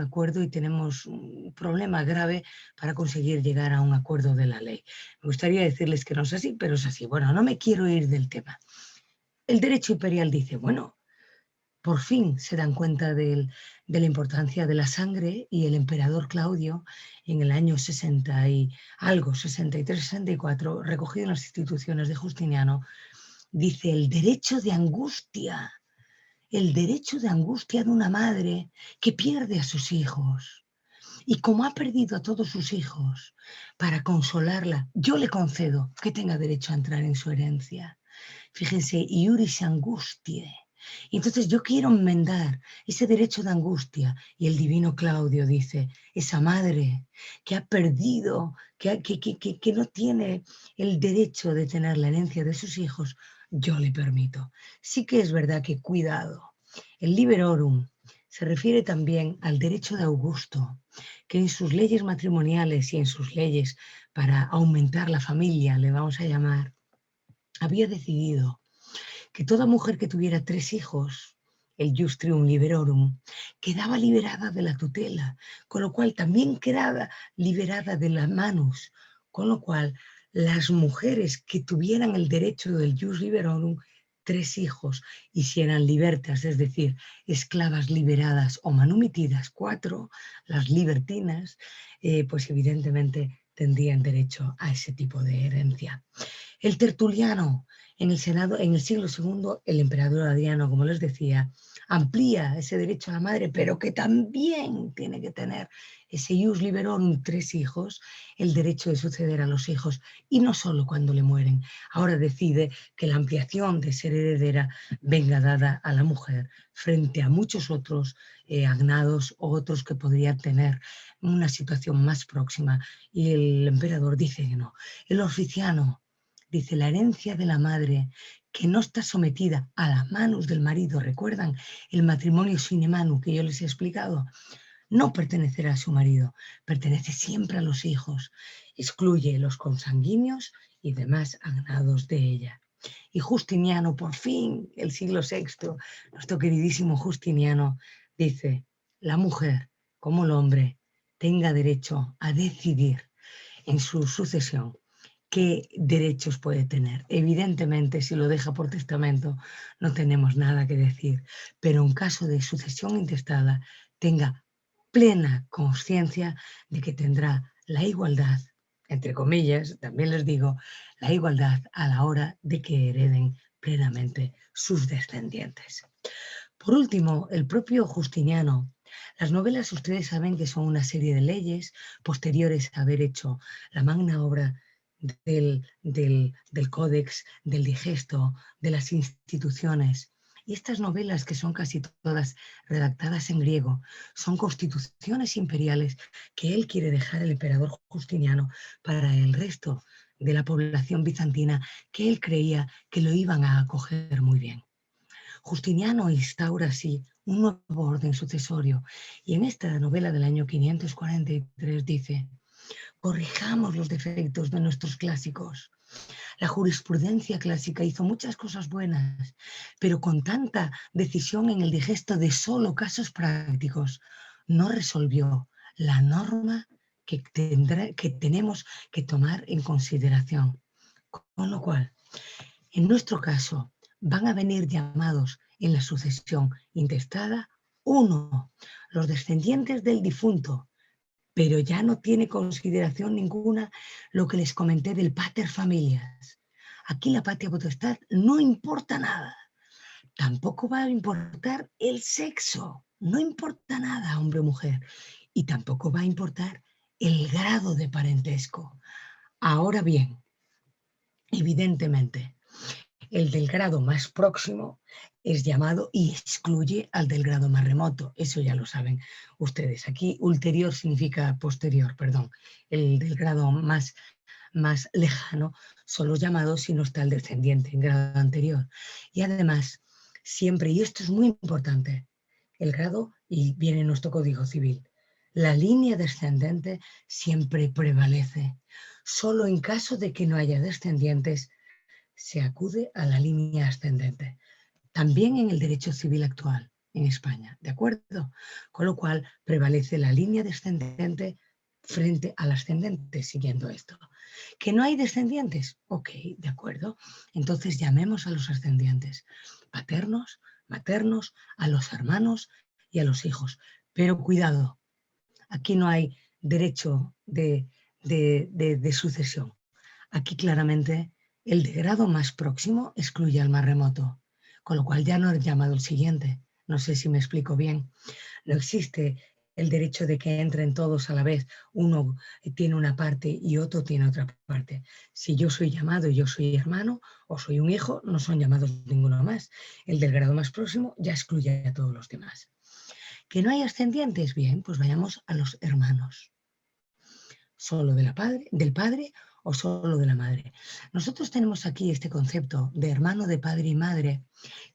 acuerdo y tenemos un problema grave para conseguir llegar a un acuerdo de la ley. Me gustaría decirles que no es así, pero es así. Bueno, no me quiero ir del tema. El derecho imperial dice, bueno, por fin se dan cuenta de la importancia de la sangre, y el emperador Claudio, en el año 60 y algo, 63-64, recogido en las instituciones de Justiniano, dice el derecho de angustia de una madre que pierde a sus hijos. Y como ha perdido a todos sus hijos, para consolarla, yo le concedo que tenga derecho a entrar en su herencia. Fíjense, iuris angustiae. Y entonces yo quiero enmendar ese derecho de angustia. Y el divino Claudio dice, esa madre que ha perdido, que no tiene el derecho de tener la herencia de sus hijos, yo le permito. Sí que es verdad que cuidado. El liberorum se refiere también al derecho de Augusto, que en sus leyes matrimoniales y en sus leyes para aumentar la familia, le vamos a llamar, había decidido que toda mujer que tuviera 3 hijos, el jus trium liberorum, quedaba liberada de la tutela, con lo cual también quedaba liberada de la manus, con lo cual las mujeres que tuvieran el derecho del jus liberorum, 3 hijos, y si eran libertas, es decir, esclavas liberadas o manumitidas, 4, las libertinas, pues evidentemente tendrían derecho a ese tipo de herencia. El Tertuliano, en el Senado, en el siglo II, el emperador Adriano, como les decía, amplía ese derecho a la madre, pero que también tiene que tener ese ius liberorum, 3 hijos, el derecho de suceder a los hijos, y no solo cuando le mueren. Ahora decide que la ampliación de ser heredera venga dada a la mujer frente a muchos otros agnados o otros que podrían tener una situación más próxima, y el emperador dice que no. El Oficiano dice, la herencia de la madre que no está sometida a las manos del marido, recuerdan el matrimonio sine manu que yo les he explicado, no pertenecerá a su marido, pertenece siempre a los hijos, excluye los consanguíneos y demás agnados de ella. Y Justiniano, por fin, el siglo VI, nuestro queridísimo Justiniano, dice, la mujer, como el hombre, tenga derecho a decidir en su sucesión qué derechos puede tener. Evidentemente, si lo deja por testamento, no tenemos nada que decir, pero en caso de sucesión intestada, tenga plena conciencia de que tendrá la igualdad, entre comillas, también les digo, la igualdad a la hora de que hereden plenamente sus descendientes. Por último, el propio Justiniano. Las novelas, ustedes saben que son una serie de leyes posteriores a haber hecho la magna obra del Códex, del Digesto, de las instituciones. Y estas novelas, que son casi todas redactadas en griego, son constituciones imperiales que él quiere dejar el emperador Justiniano para el resto de la población bizantina, que él creía que lo iban a acoger muy bien. Justiniano instaura así un nuevo orden sucesorio, y en esta novela del año 543 dice: corrijamos los defectos de nuestros clásicos. La jurisprudencia clásica hizo muchas cosas buenas, pero con tanta decisión en el digesto de solo casos prácticos, no resolvió la norma que tenemos que tomar en consideración. Con lo cual, en nuestro caso, van a venir llamados en la sucesión intestada, 1, los descendientes del difunto, pero ya no tiene consideración ninguna lo que les comenté del pater familias. Aquí la patria potestad no importa nada. Tampoco va a importar el sexo, no importa nada, hombre o mujer. Y tampoco va a importar el grado de parentesco. Ahora bien, evidentemente, el del grado más próximo es llamado y excluye al del grado más remoto. Eso ya lo saben ustedes. Aquí ulterior significa posterior, perdón. El del grado más lejano son los llamados si no está el descendiente en grado anterior. Y además, siempre, y esto es muy importante, el grado, y viene en nuestro Código Civil, la línea descendente siempre prevalece. Solo en caso de que no haya descendientes, se acude a la línea ascendente. También en el derecho civil actual en España, ¿de acuerdo? Con lo cual prevalece la línea descendente frente al ascendente, siguiendo esto. ¿Que no hay descendientes? Ok, de acuerdo. Entonces llamemos a los ascendientes, paternos, maternos, a los hermanos y a los hijos. Pero cuidado, aquí no hay derecho de sucesión. Aquí claramente el de grado más próximo excluye al más remoto, con lo cual ya no es llamado el siguiente. No sé si me explico bien. No existe el derecho de que entren todos a la vez, uno tiene una parte y otro tiene otra parte. Si yo soy llamado y yo soy hermano o soy un hijo, no son llamados ninguno más. El del grado más próximo ya excluye a todos los demás. ¿Que no hay ascendientes? Bien, pues vayamos a los hermanos. ¿Solo del padre o solo de la madre? Nosotros tenemos aquí este concepto de hermano de padre y madre,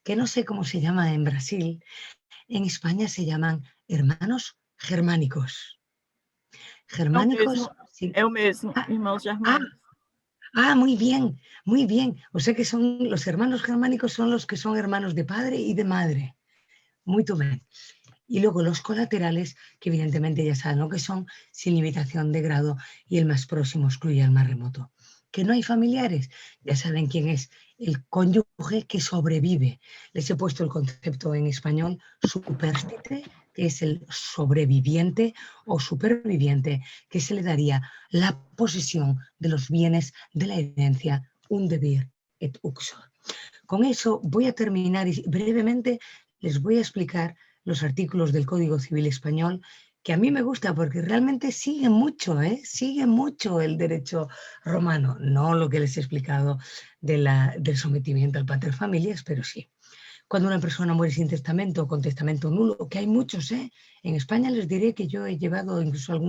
que no sé cómo se llama en Brasil. En España se llaman hermanos germánicos. Germánicos. Sí.
É o mesmo, irmãos germânicos.
Muy bien, muy bien. O sea que son los hermanos germánicos, son los que son hermanos de padre y de madre. Muy bien. Y luego los colaterales, que evidentemente ya saben lo que son, sin limitación de grado, y el más próximo excluye al más remoto. ¿Que no hay familiares? Ya saben quién es el cónyuge que sobrevive. Les he puesto el concepto en español supérstite, que es el sobreviviente, o superviviente, que se le daría la posesión de los bienes de la herencia, un deber et uxor. Con eso voy a terminar y brevemente les voy a explicar los artículos del Código Civil Español, que a mí me gusta porque realmente sigue mucho el derecho romano, no lo que les he explicado del sometimiento al pater familias, pero sí. Cuando una persona muere sin testamento o con testamento nulo, que hay muchos, en España les diré que yo he llevado incluso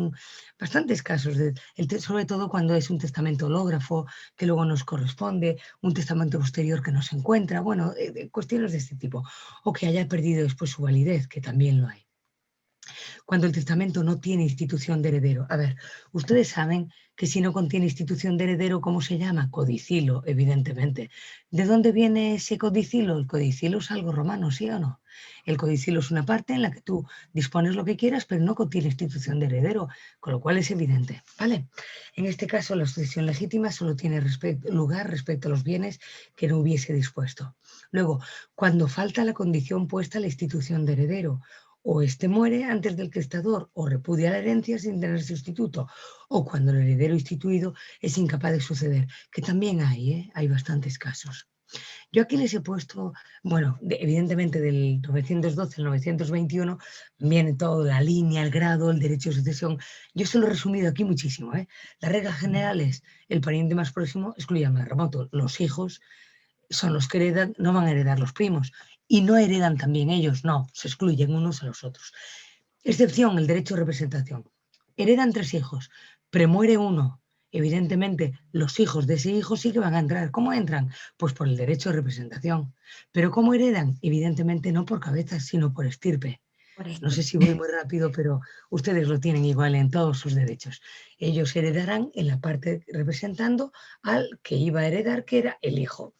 bastantes casos, sobre todo cuando es un testamento hológrafo que luego nos corresponde, un testamento posterior que no se encuentra, bueno, cuestiones de este tipo, o que haya perdido después su validez, que también lo hay. Cuando el testamento no tiene institución de heredero. A ver, ustedes saben que si no contiene institución de heredero, ¿cómo se llama? Codicilo, evidentemente. ¿De dónde viene ese codicilo? El codicilo es algo romano, ¿sí o no? El codicilo es una parte en la que tú dispones lo que quieras, pero no contiene institución de heredero, con lo cual es evidente, ¿vale? En este caso, la sucesión legítima solo tiene lugar respecto a los bienes que no hubiese dispuesto. Luego, cuando falta la condición puesta a la institución de heredero, o este muere antes del testador o repudia la herencia sin tener sustituto, o cuando el heredero instituido es incapaz de suceder, que también hay bastantes casos. Yo aquí les he puesto, bueno, evidentemente del 912 al 921 viene toda la línea, el grado, el derecho de sucesión. Yo se lo he resumido aquí muchísimo. La regla general es el pariente más próximo excluye al más remoto. Los hijos son los que heredan, no van a heredar los primos. Y no heredan también ellos, no, se excluyen unos a los otros. Excepción, el derecho de representación. Heredan 3 hijos, premuere uno. Evidentemente, los hijos de ese hijo sí que van a entrar. ¿Cómo entran? Pues por el derecho de representación. ¿Pero cómo heredan? Evidentemente no por cabeza, sino por estirpe. No sé si voy muy rápido, pero ustedes lo tienen igual en todos sus derechos. Ellos heredarán en la parte representando al que iba a heredar, que era el hijo.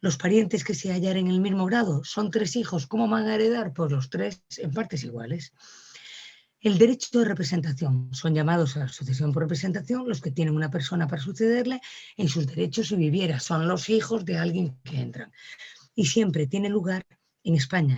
Los parientes que se hallan en el mismo grado son 3 hijos. ¿Cómo van a heredar? Pues los 3 en partes iguales. El derecho de representación. Son llamados a la sucesión por representación los que tienen una persona para sucederle en sus derechos si viviera. Son los hijos de alguien que entran. Y siempre tiene lugar en España,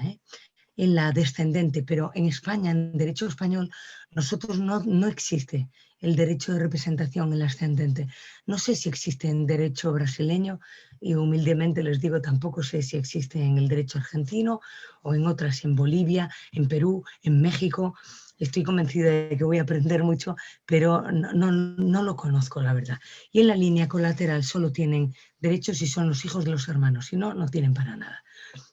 en la descendente, pero en España, en derecho español, nosotros no existe el derecho de representación en la ascendente. No sé si existe en derecho brasileño y humildemente les digo, tampoco sé si existe en el derecho argentino o en otras, en Bolivia, en Perú, en México. Estoy convencida de que voy a aprender mucho, pero no lo conozco, la verdad. Y en la línea colateral solo tienen derechos si son los hijos de los hermanos, si no, no tienen para nada.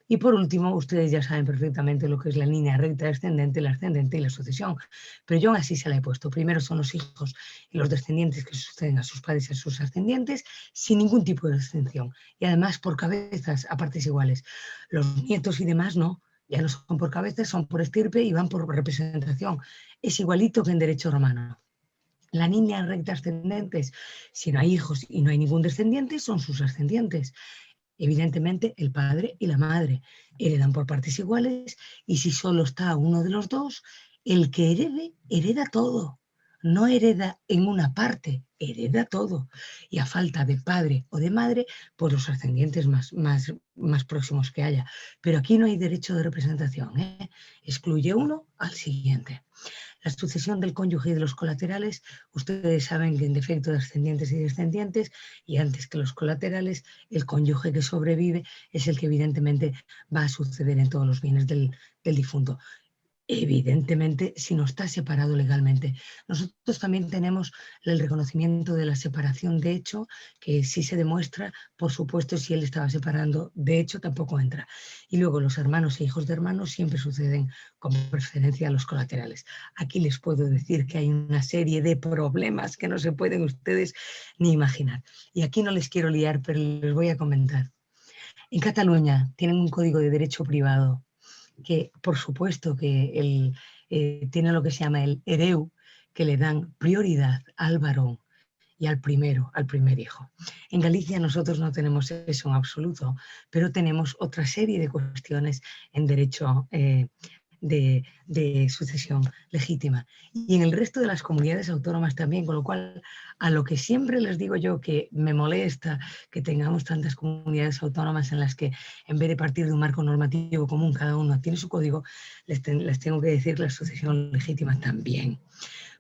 Y por último, ustedes ya saben perfectamente lo que es la línea recta descendente, la ascendente y la sucesión. Pero yo aún así se la he puesto. Primero son los hijos y los descendientes que suceden a sus padres y a sus ascendientes sin ningún tipo de excepción. Y además por cabezas a partes iguales. Los nietos y demás no. Ya no son por cabezas, son por estirpe y van por representación. Es igualito que en derecho romano. La línea recta ascendentes, si no hay hijos y no hay ningún descendiente, son sus ascendientes. Evidentemente, el padre y la madre heredan por partes iguales y si solo está uno de los dos, el que herede, hereda todo. No hereda en una parte, hereda todo. Y a falta de padre o de madre, pues los ascendientes más próximos que haya. Pero aquí no hay derecho de representación, excluye uno al siguiente. La sucesión del cónyuge y de los colaterales, ustedes saben que en defecto de ascendientes y descendientes, y antes que los colaterales, el cónyuge que sobrevive es el que evidentemente va a suceder en todos los bienes del difunto. evidentemente si no está separado legalmente. Nosotros también tenemos el reconocimiento de la separación de hecho, que sí se demuestra, por supuesto, si él estaba separando de hecho tampoco entra. Y luego los hermanos e hijos de hermanos siempre suceden con preferencia a los colaterales. Aquí les puedo decir que hay una serie de problemas que no se pueden ustedes ni imaginar. Y aquí no les quiero liar, pero les voy a comentar. En Cataluña tienen un código de derecho privado que, por supuesto, que tiene lo que se llama el hereu, que le dan prioridad al varón y al primer hijo. En Galicia nosotros no tenemos eso en absoluto, pero tenemos otra serie de cuestiones en derecho de sucesión legítima. Y en el resto de las comunidades autónomas también, con lo cual, a lo que siempre les digo yo que me molesta que tengamos tantas comunidades autónomas en las que, en vez de partir de un marco normativo común, cada uno tiene su código, les tengo que decir la sucesión legítima también.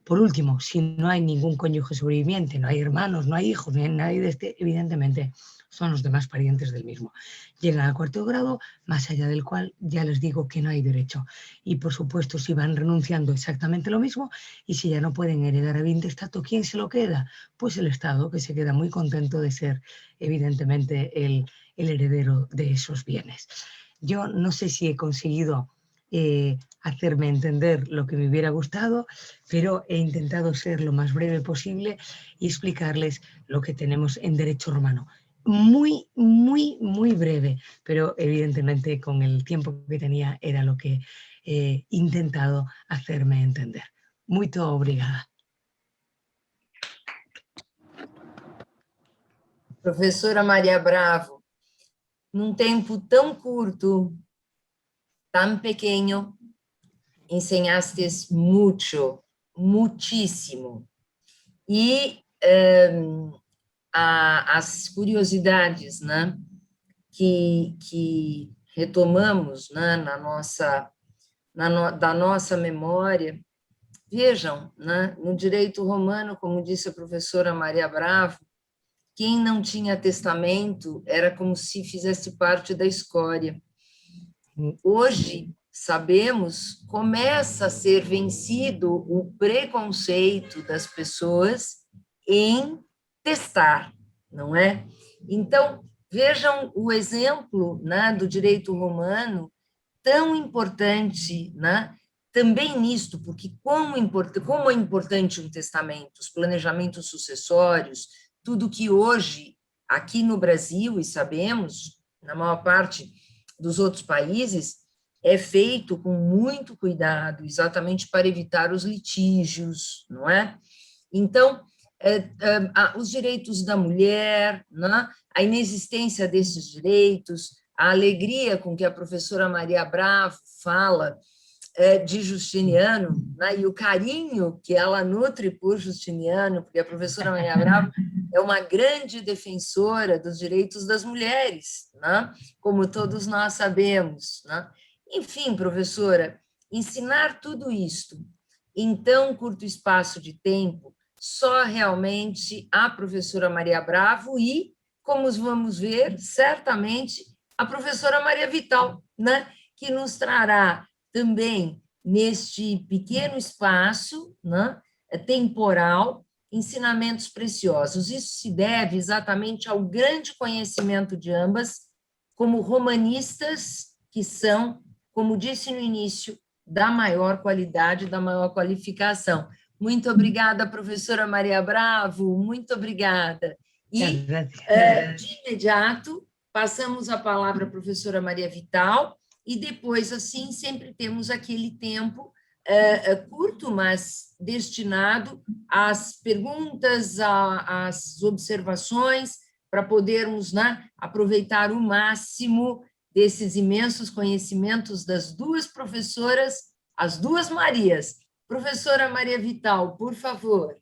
Por último, si no hay ningún cónyuge sobreviviente, no hay hermanos, no hay hijos, no hay nadie de este, evidentemente son los demás parientes del mismo. Llegan al cuarto grado, más allá del cual ya les digo que no hay derecho. Y por supuesto, si van renunciando exactamente lo mismo, y si ya no pueden heredar a Vintestato, ¿quién se lo queda? Pues el Estado, que se queda muy contento de ser, evidentemente, el heredero de esos bienes. Yo no sé si he conseguido hacerme entender lo que me hubiera gustado, pero he intentado ser lo más breve posible y explicarles lo que tenemos en derecho romano. Muy, muy, muy breve, pero evidentemente con el tiempo que tenía era lo que he intentado hacerme entender. Muito obrigada.
Professora Maria Bravo, num tempo tão curto, tão pequeno, enseñastes mucho, muchísimo. E as curiosidades, né, que retomamos, né, da nossa memória, vejam, né, no direito romano, como disse a professora Maria Bravo, quem não tinha testamento era como se fizesse parte da escória. Hoje, sabemos, começa a ser vencido o preconceito das pessoas em testar, não é? Então, vejam o exemplo, né, do direito romano, tão importante, né, também nisto, porque como é importante um testamento, os planejamentos sucessórios, tudo que hoje, aqui no Brasil, e sabemos, na maior parte dos outros países, é feito com muito cuidado, exatamente para evitar os litígios, não é? Então, os direitos da mulher, né? A inexistência desses direitos, a alegria com que a professora Maria Bravo fala de Justiniano, né? E o carinho que ela nutre por Justiniano, porque a professora Maria Bravo é uma grande defensora dos direitos das mulheres, né? Como todos nós sabemos, né? Enfim, professora, ensinar tudo isto em tão curto espaço de tempo, só realmente a professora Maria Bravo e, como vamos ver, certamente a professora Maria Vital, né? Que nos trará também, neste pequeno espaço, né, temporal, ensinamentos preciosos. Isso se deve exatamente ao grande conhecimento de ambas, como romanistas que são, como disse no início, da maior qualidade, da maior qualificação. Muito obrigada, professora Maria Bravo, muito obrigada. E, de imediato, passamos a palavra à professora Maria Vital, e depois, assim, sempre temos aquele tempo curto, mas destinado às perguntas, às observações, para podermos, né, aproveitar o máximo desses imensos conhecimentos das duas professoras, as duas Marias. Professora Maria Vital, por favor.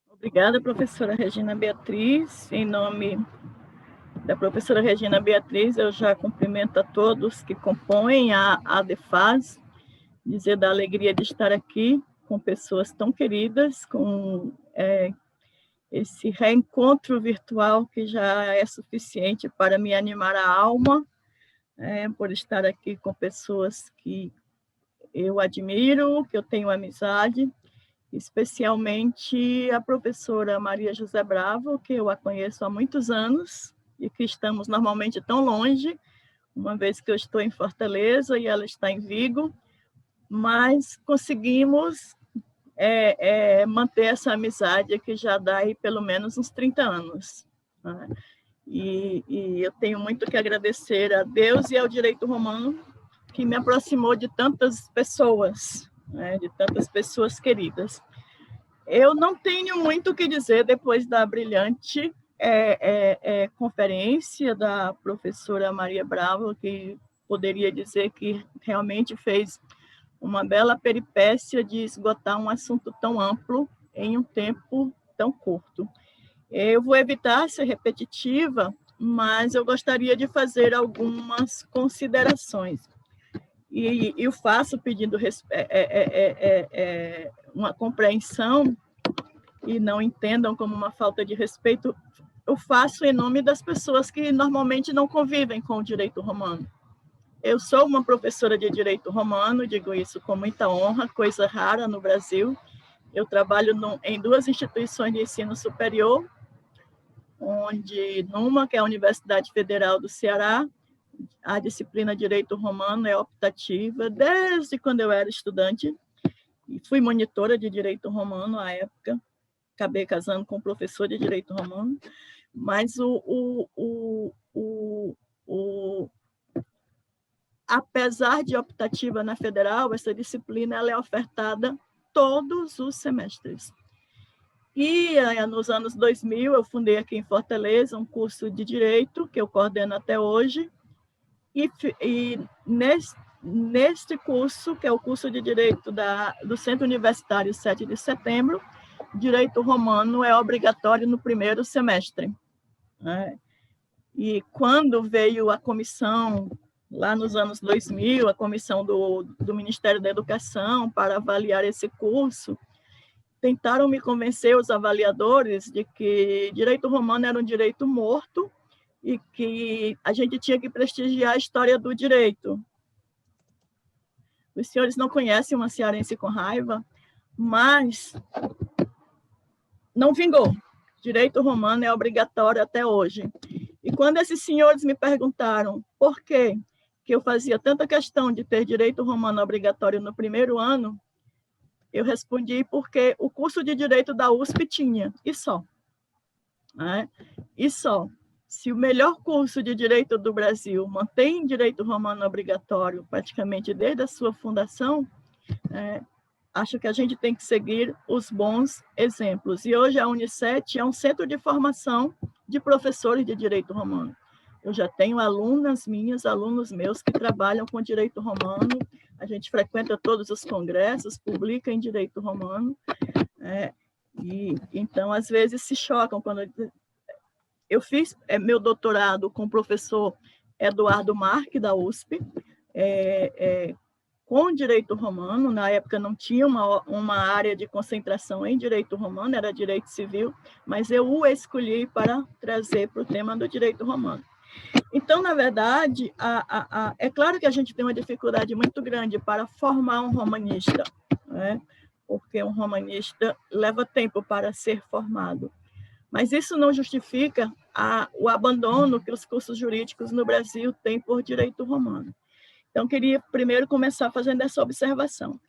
Obrigada, professora Regina Beatriz. Em nome da professora Regina Beatriz, eu já cumprimento a todos que compõem a ADEFAS, dizer da alegria de estar aqui com pessoas tão queridas, com esse reencontro virtual que já é suficiente para me animar a alma, por estar aqui com pessoas que eu admiro, que eu tenho amizade, especialmente a professora Maria José Bravo, que eu a conheço há muitos anos e que estamos normalmente tão longe, uma vez que eu estou em Fortaleza e ela está em Vigo, mas conseguimos manter essa amizade que já dá aí pelo menos uns 30 anos. Né? E eu tenho muito que agradecer a Deus e ao direito romano, que me aproximou de tantas pessoas, né? De tantas pessoas queridas. Eu não tenho muito o que dizer depois da brilhante conferência da professora Maria Bravo, que poderia dizer que realmente fez uma bela peripécia de esgotar um assunto tão amplo em um tempo tão curto. Eu vou evitar ser repetitiva, mas eu gostaria de fazer algumas considerações. E eu faço pedindo uma compreensão, e não entendam como uma falta de respeito, eu faço em nome das pessoas que normalmente não convivem com o direito romano. Eu sou uma professora de direito romano, digo isso com muita honra, coisa rara no Brasil. Eu trabalho em 2 instituições de ensino superior, numa que é a Universidade Federal do Ceará, a disciplina Direito Romano é optativa desde quando eu era estudante, e fui monitora de Direito Romano à época, acabei casando com um professor de Direito Romano, mas apesar de optativa na Federal, essa disciplina ela é ofertada todos os semestres. E nos anos 2000, eu fundei aqui em Fortaleza um curso de Direito, que eu coordeno até hoje, e neste curso, que é o curso de Direito do Centro Universitário 7 de Setembro, Direito Romano é obrigatório no primeiro semestre. Né? E quando veio a comissão, lá nos anos 2000, a comissão do Ministério da Educação para avaliar esse curso, tentaram me convencer, os avaliadores, de que direito romano era um direito morto e que a gente tinha que prestigiar a história do direito. Os senhores não conhecem uma cearense com raiva, mas não vingou. Direito romano é obrigatório até hoje. E quando esses senhores me perguntaram por que eu fazia tanta questão de ter direito romano obrigatório no primeiro ano, eu respondi porque o curso de Direito da USP tinha, e só. Né? E só. Se o melhor curso de Direito do Brasil mantém Direito Romano obrigatório praticamente desde a sua fundação, acho que a gente tem que seguir os bons exemplos. E hoje a Unicet é um centro de formação de professores de Direito Romano. Eu já tenho alunos meus que trabalham com Direito Romano, a gente frequenta todos os congressos, publica em Direito Romano, e então, às vezes, se chocam. Quando eu fiz meu doutorado com o professor Eduardo Marque, da USP, com Direito Romano. Na época não tinha uma área de concentração em Direito Romano, era Direito Civil, mas eu o escolhi para trazer para o tema do Direito Romano. Então, na verdade, é claro que a gente tem uma dificuldade muito grande para formar um romanista, né? Porque um romanista leva tempo para ser formado. Mas isso não justifica o abandono que os cursos jurídicos no Brasil têm por direito romano. Então, queria primeiro começar fazendo essa observação.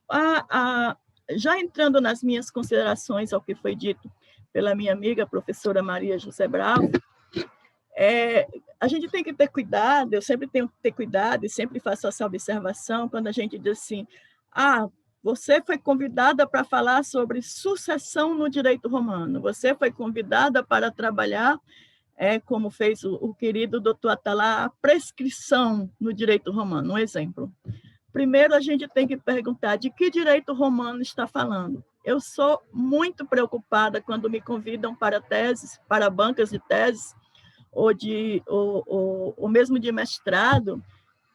Já entrando nas minhas considerações ao que foi dito pela minha amiga, professora Maria José Bravo, a gente tem que ter cuidado, eu sempre tenho que ter cuidado e sempre faço essa observação quando a gente diz assim, você foi convidada para falar sobre sucessão no direito romano, você foi convidada para trabalhar, como fez o querido doutor Atalá, a prescrição no direito romano, um exemplo. Primeiro, a gente tem que perguntar de que direito romano está falando. Eu sou muito preocupada quando me convidam para teses, para bancas de teses, ou mesmo de mestrado,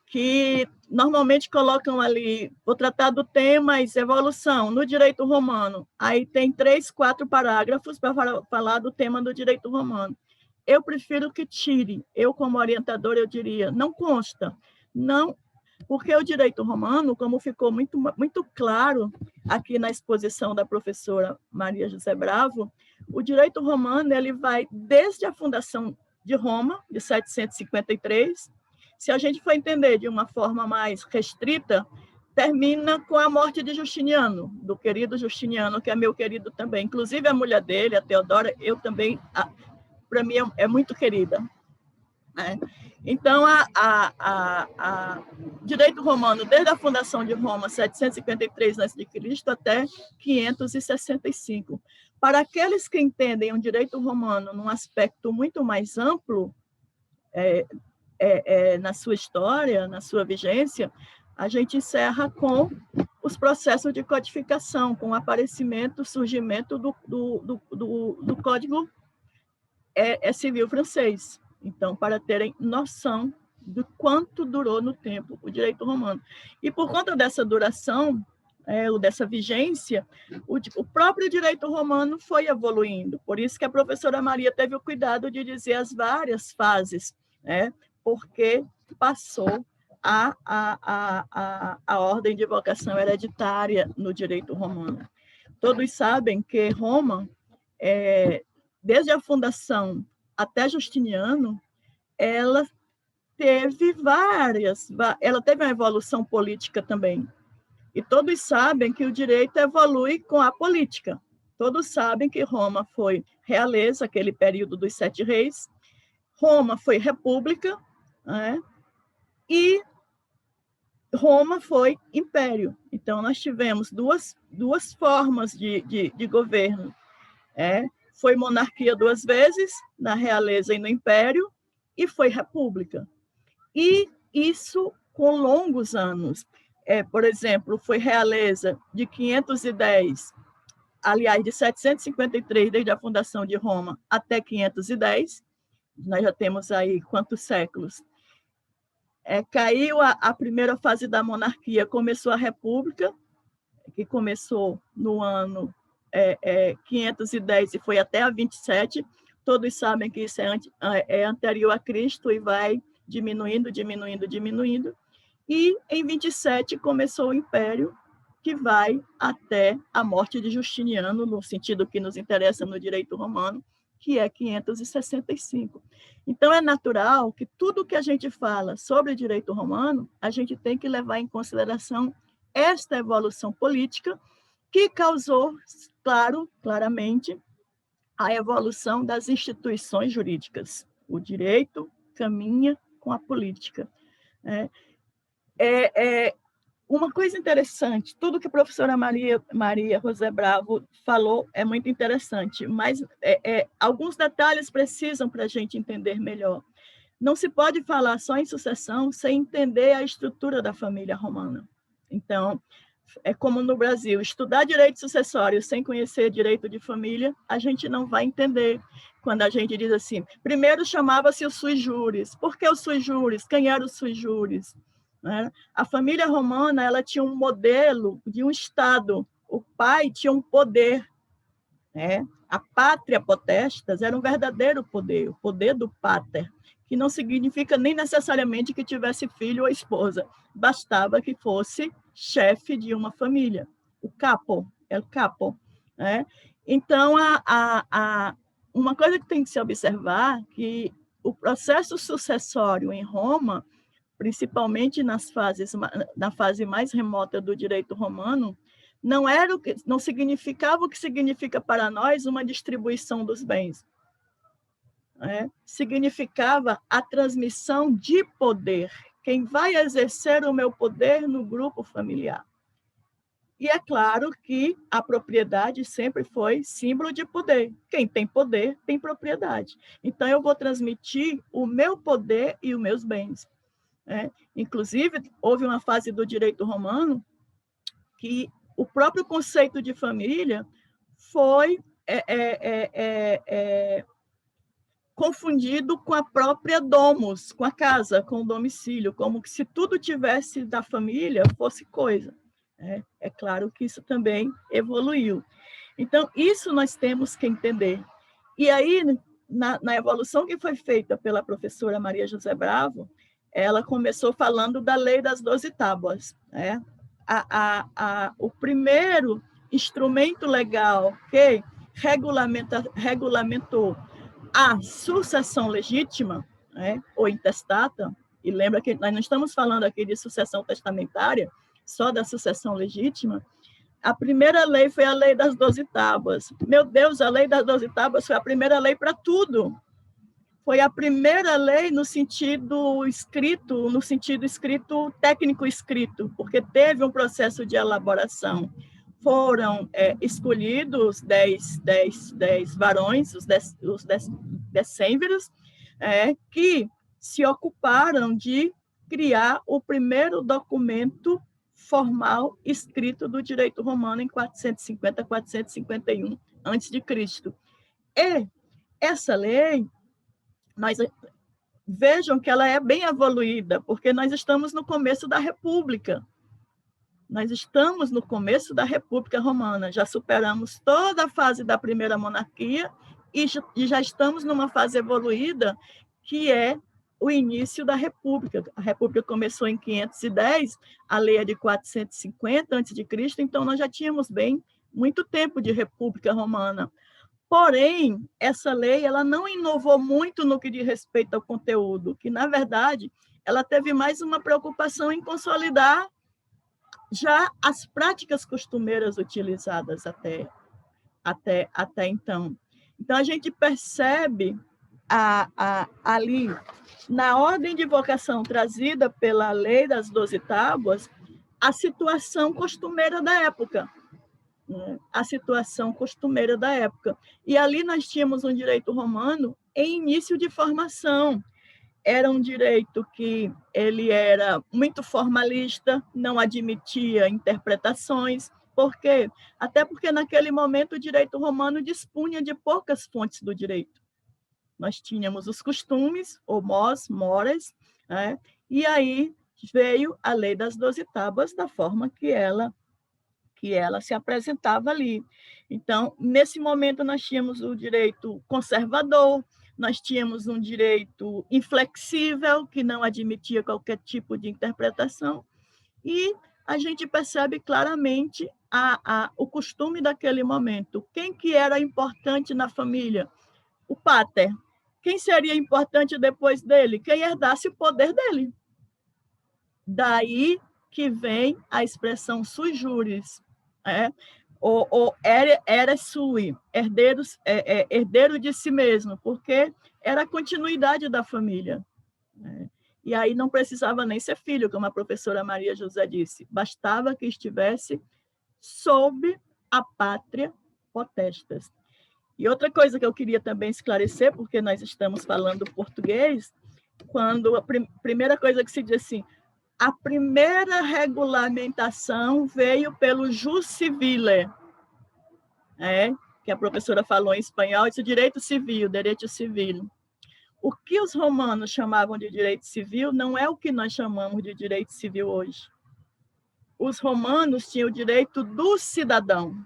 que normalmente colocam ali, vou tratar do tema evolução no direito romano. Aí tem 3, 4 parágrafos para falar do tema do direito romano. Eu prefiro que tire. Eu, como orientadora, eu diria, não consta. Não, porque o direito romano, como ficou muito claro aqui na exposição da professora Maria José Bravo, o direito romano ele vai desde a fundação de Roma, de 753. Se a gente for entender de uma forma mais restrita, termina com a morte de Justiniano, do querido Justiniano, que é meu querido também. Inclusive, a mulher dele, a Teodora, eu também, para mim, é muito querida. Né? Então, direito romano, desde a fundação de Roma, 753 a.C., até 565. Para aqueles que entendem o direito romano num aspecto muito mais amplo, na sua história, na sua vigência, a gente encerra com os processos de codificação, com o aparecimento, surgimento do Código Civil francês. Então, para terem noção do quanto durou no tempo o direito romano. E por conta dessa duração, ou dessa vigência, o próprio direito romano foi evoluindo. Por isso que a professora Maria teve o cuidado de dizer as várias fases, né? Porque passou a ordem de vocação hereditária no direito romano. Todos sabem que Roma, desde a fundação até Justiniano, ela teve uma evolução política também. E todos sabem que o direito evolui com a política. Todos sabem que Roma foi realeza, aquele período dos 7 reis. Roma foi república, né? E Roma foi império. Então, nós tivemos duas formas de governo. Foi monarquia 2 vezes, na realeza e no império, e foi república. E isso com longos anos. Por exemplo, foi realeza de 510, aliás, de 753, desde a fundação de Roma, até 510. Nós já temos aí quantos séculos? Caiu a primeira fase da monarquia, começou a república, que começou no ano 510 e foi até a 27. Todos sabem que isso é anterior a Cristo e vai diminuindo. E em 27 começou o Império, que vai até a morte de Justiniano, no sentido que nos interessa no direito romano, que é 565. Então, é natural que tudo que a gente fala sobre direito romano, a gente tem que levar em consideração esta evolução política que causou, claramente, a evolução das instituições jurídicas. O direito caminha com a política. Uma coisa interessante, tudo que a professora Maria José Bravo falou é muito interessante, mas alguns detalhes precisam para a gente entender melhor. Não se pode falar só em sucessão sem entender a estrutura da família romana. Então, é como no Brasil, estudar direito sucessório sem conhecer direito de família, a gente não vai entender. Quando a gente diz assim, primeiro chamava-se o sui juris. Por que o sui juris? Quem era o sui juris? A família romana ela tinha um modelo de um Estado. O pai tinha um poder. A pátria potestas era um verdadeiro poder, o poder do pater, que não significa nem necessariamente que tivesse filho ou esposa. Bastava que fosse chefe de uma família. O capo. Então, uma coisa que tem que se observar é que o processo sucessório em Roma, principalmente na fase mais remota do direito romano, não significava o que significa para nós uma distribuição dos bens. Significava a transmissão de poder. Quem vai exercer o meu poder no grupo familiar? E é claro que a propriedade sempre foi símbolo de poder. Quem tem poder tem propriedade. Então, eu vou transmitir o meu poder e os meus bens. Inclusive, houve uma fase do direito romano que o próprio conceito de família foi confundido com a própria domus, com a casa, com o domicílio, como se tudo tivesse da família fosse coisa. É claro que isso também evoluiu. Então, isso nós temos que entender. E aí, na evolução que foi feita pela professora Maria José Bravo, ela começou falando da Lei das 12 Tábuas, né? O primeiro instrumento legal que regulamentou a sucessão legítima, né, ou intestata, e lembra que nós não estamos falando aqui de sucessão testamentária, só da sucessão legítima. A primeira lei foi a Lei das 12 Tábuas. Meu Deus, a Lei das 12 Tábuas foi a primeira lei para tudo. Foi a primeira lei no sentido escrito, técnico escrito, porque teve um processo de elaboração. Foram escolhidos 10 varões, os decêmviros, que se ocuparam de criar o primeiro documento formal escrito do direito romano em 450, 451 a.C. E essa lei, vejam que ela é bem evoluída, porque nós estamos no começo da República. Nós estamos no começo da República Romana, já superamos toda a fase da primeira monarquia e já estamos numa fase evoluída, que é o início da República. A República começou em 510, a lei é de 450 a.C., então nós já tínhamos muito tempo de República Romana. Porém, essa lei ela não inovou muito no que diz respeito ao conteúdo, que, na verdade, ela teve mais uma preocupação em consolidar já as práticas costumeiras utilizadas até então. Então, a gente percebe ali, na ordem de vocação trazida pela Lei das 12 Tábuas, a situação costumeira da época. A situação costumeira da época. E ali nós tínhamos um direito romano em início de formação. Era um direito que ele era muito formalista, não admitia interpretações. Por quê? Até porque, naquele momento, o direito romano dispunha de poucas fontes do direito. Nós tínhamos os costumes, ou mores, né? E aí veio a Lei das 12 Tábuas da forma que ela se apresentava ali. Então, nesse momento, nós tínhamos o direito conservador, nós tínhamos um direito inflexível, que não admitia qualquer tipo de interpretação, e a gente percebe claramente o costume daquele momento. Quem que era importante na família? O pater. Quem seria importante depois dele? Quem herdasse o poder dele. Daí que vem a expressão sui juris, ou era sui, herdeiro de si mesmo, porque era a continuidade da família. E aí não precisava nem ser filho, como a professora Maria José disse, bastava que estivesse sob a pátria potestas. E outra coisa que eu queria também esclarecer, porque nós estamos falando português, quando a primeira coisa que se diz assim, a primeira regulamentação veio pelo jus civile, que a professora falou em espanhol, isso é direito civil, direito civil. O que os romanos chamavam de direito civil não é o que nós chamamos de direito civil hoje. Os romanos tinham o direito do cidadão,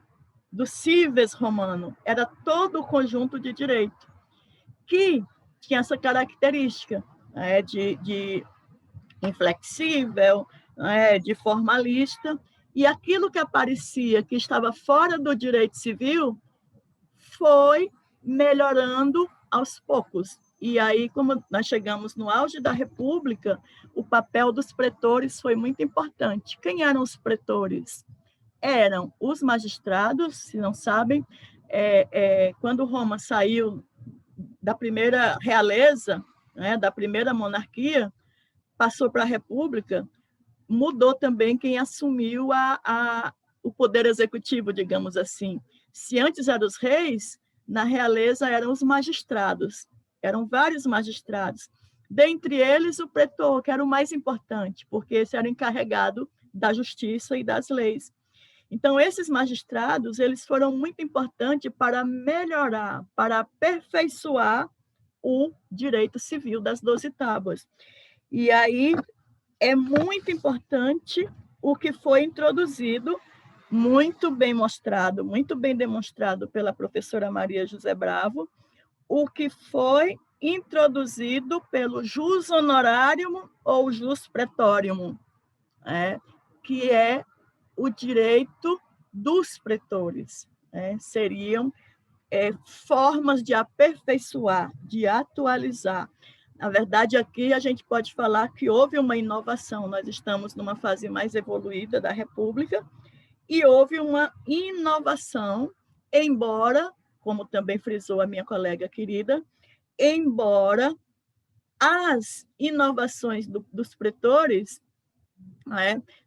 do cives romano, era todo o conjunto de direito, que tinha essa característica de inflexível, de formalista, e aquilo que aparecia que estava fora do direito civil foi melhorando aos poucos. E aí, como nós chegamos no auge da República, o papel dos pretores foi muito importante. Quem eram os pretores? Eram os magistrados, se não sabem, quando Roma saiu da primeira realeza, da primeira monarquia, passou para a República, mudou também quem assumiu o poder executivo, digamos assim. Se antes eram os reis, na realeza eram os magistrados, eram vários magistrados. Dentre eles, o pretor, que era o mais importante, porque esse era encarregado da justiça e das leis. Então, esses magistrados, eles foram muito importantes para melhorar, para aperfeiçoar o direito civil das 12 Tábuas. E aí é muito importante o que foi introduzido, muito bem mostrado, muito bem demonstrado pela professora Maria José Bravo, o que foi introduzido pelo jus honorarium ou jus praetorium, que é o direito dos pretores. Seriam formas de aperfeiçoar, de atualizar. Na verdade, aqui a gente pode falar que houve uma inovação. Nós estamos numa fase mais evoluída da República e houve uma inovação, embora, como também frisou a minha colega querida, embora as inovações dos pretores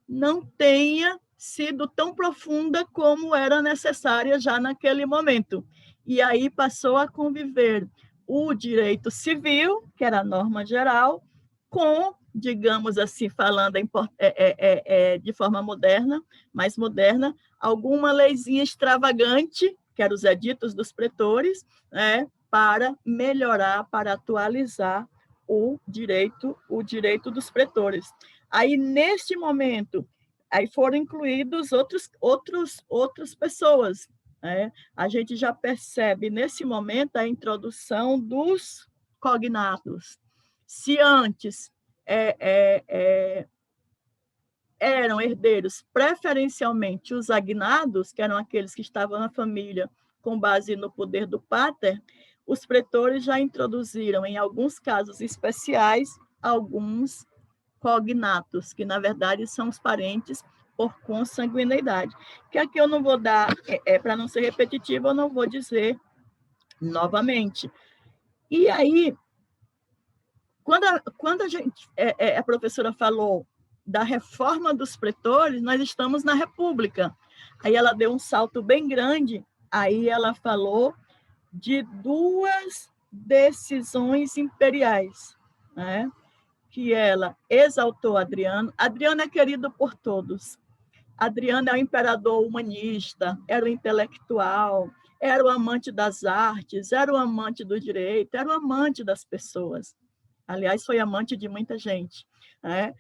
não tenha sido tão profunda como era necessária já naquele momento. E aí passou a conviver o direito civil, que era a norma geral, com, digamos assim, falando de forma moderna, mais moderna, alguma leizinha extravagante, que eram os editos dos pretores, para melhorar, para atualizar o direito dos pretores. Aí, neste momento, aí foram incluídos outras pessoas. A gente já percebe, nesse momento, a introdução dos cognatos. Se antes eram herdeiros preferencialmente os agnados, que eram aqueles que estavam na família com base no poder do pater, os pretores já introduziram, em alguns casos especiais, alguns cognatos, que, na verdade, são os parentes por consanguineidade. Que aqui eu não vou dar, para não ser repetitivo, eu não vou dizer novamente. E aí, quando a professora falou da reforma dos pretores, nós estamos na República. Aí ela deu um salto bem grande, aí ela falou de 2 decisões imperiais, que ela exaltou Adriano. Adriano é querido por todos. Adriano é o imperador humanista, era o intelectual, era o amante das artes, era o amante do direito, era o amante das pessoas. Aliás, foi amante de muita gente. A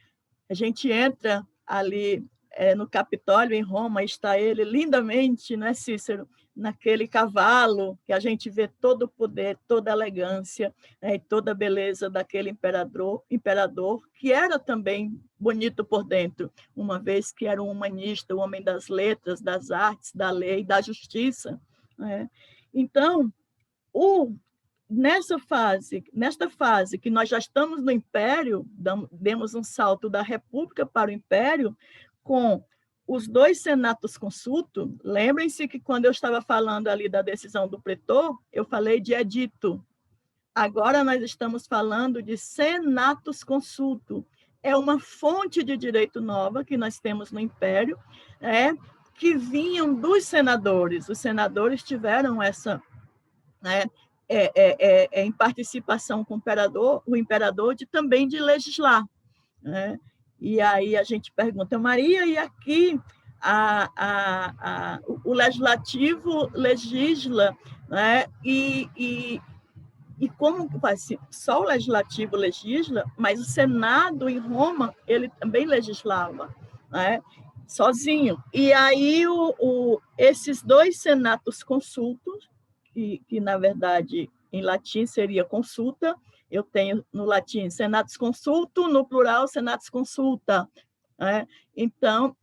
gente entra ali no Capitólio, em Roma, está ele lindamente, Cícero? Naquele cavalo, que a gente vê todo o poder, toda a elegância, e toda a beleza daquele imperador, que era também bonito por dentro, uma vez que era um humanista, um homem das letras, das artes, da lei, da justiça. Então, nesta fase que nós já estamos no Império, demos um salto da República para o Império, com os 2 senatus consulto. Lembrem-se que quando eu estava falando ali da decisão do pretor, eu falei de edito. Agora nós estamos falando de senatus consulto. É uma fonte de direito nova que nós temos no Império, que vinham dos senadores. Os senadores tiveram essa... em participação com o imperador também de legislar. E aí a gente pergunta, Maria, e aqui o legislativo legisla, e como faz? Só o legislativo legisla, mas o Senado em Roma, ele também legislava, sozinho. E aí esses 2 senatus consultos, que na verdade em latim seria consulta, eu tenho no latim senatus consulto, no plural senatus consulta. Então,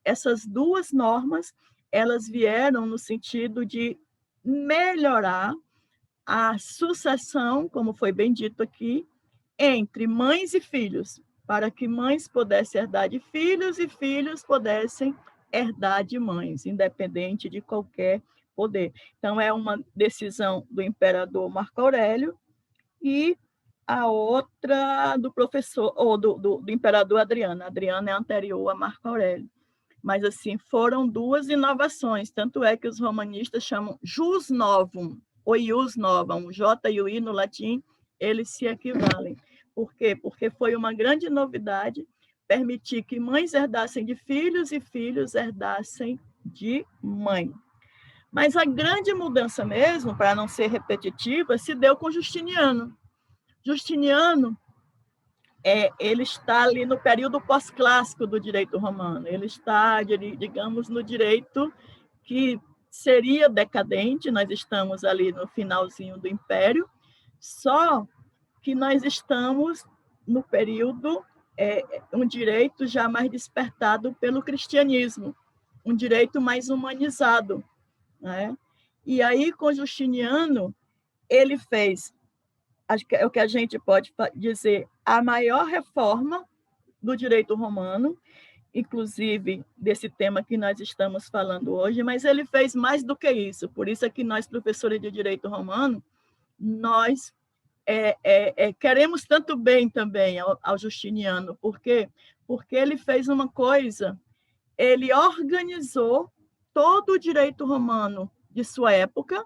essas 2 normas, elas vieram no sentido de melhorar a sucessão, como foi bem dito aqui, entre mães e filhos, para que mães pudessem herdar de filhos e filhos pudessem herdar de mães, independente de qualquer poder. Então, é uma decisão do imperador Marco Aurélio e a outra do professor, ou do imperador Adriano. Adriano é anterior a Marco Aurélio. Mas, assim, foram 2 inovações, tanto é que os romanistas chamam jus novum, ou ius novum, o J e o I no latim, eles se equivalem. Por quê? Porque foi uma grande novidade permitir que mães herdassem de filhos e filhos herdassem de mãe. Mas a grande mudança mesmo, para não ser repetitiva, se deu com Justiniano. Justiniano, ele está ali no período pós-clássico do direito romano. Ele está, digamos, no direito que seria decadente. Nós estamos ali no finalzinho do Império, Só que nós estamos no período, um direito já mais despertado pelo cristianismo, um direito mais humanizado, né? E aí, com Justiniano, ele fez, acho que é o que a gente pode dizer, a maior reforma do direito romano, inclusive desse tema que nós estamos falando hoje, mas ele fez mais do que isso. Por isso é que nós, professores de direito romano, nós queremos tanto bem também ao Justiniano. Por quê? Porque ele fez uma coisa, ele organizou todo o direito romano de sua época,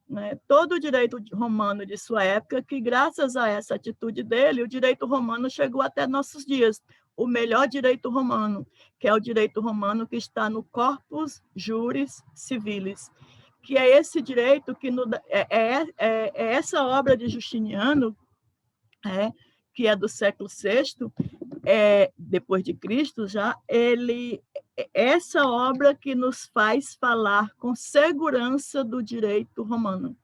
né? Todo o direito romano de sua época, que graças a essa atitude dele, o direito romano chegou até nossos dias. O melhor direito romano, que é o direito romano que está no Corpus Juris Civilis, que é esse direito que essa obra de Justiniano, que é do século VI, depois de Cristo já, essa obra que nos faz falar com segurança do direito romano.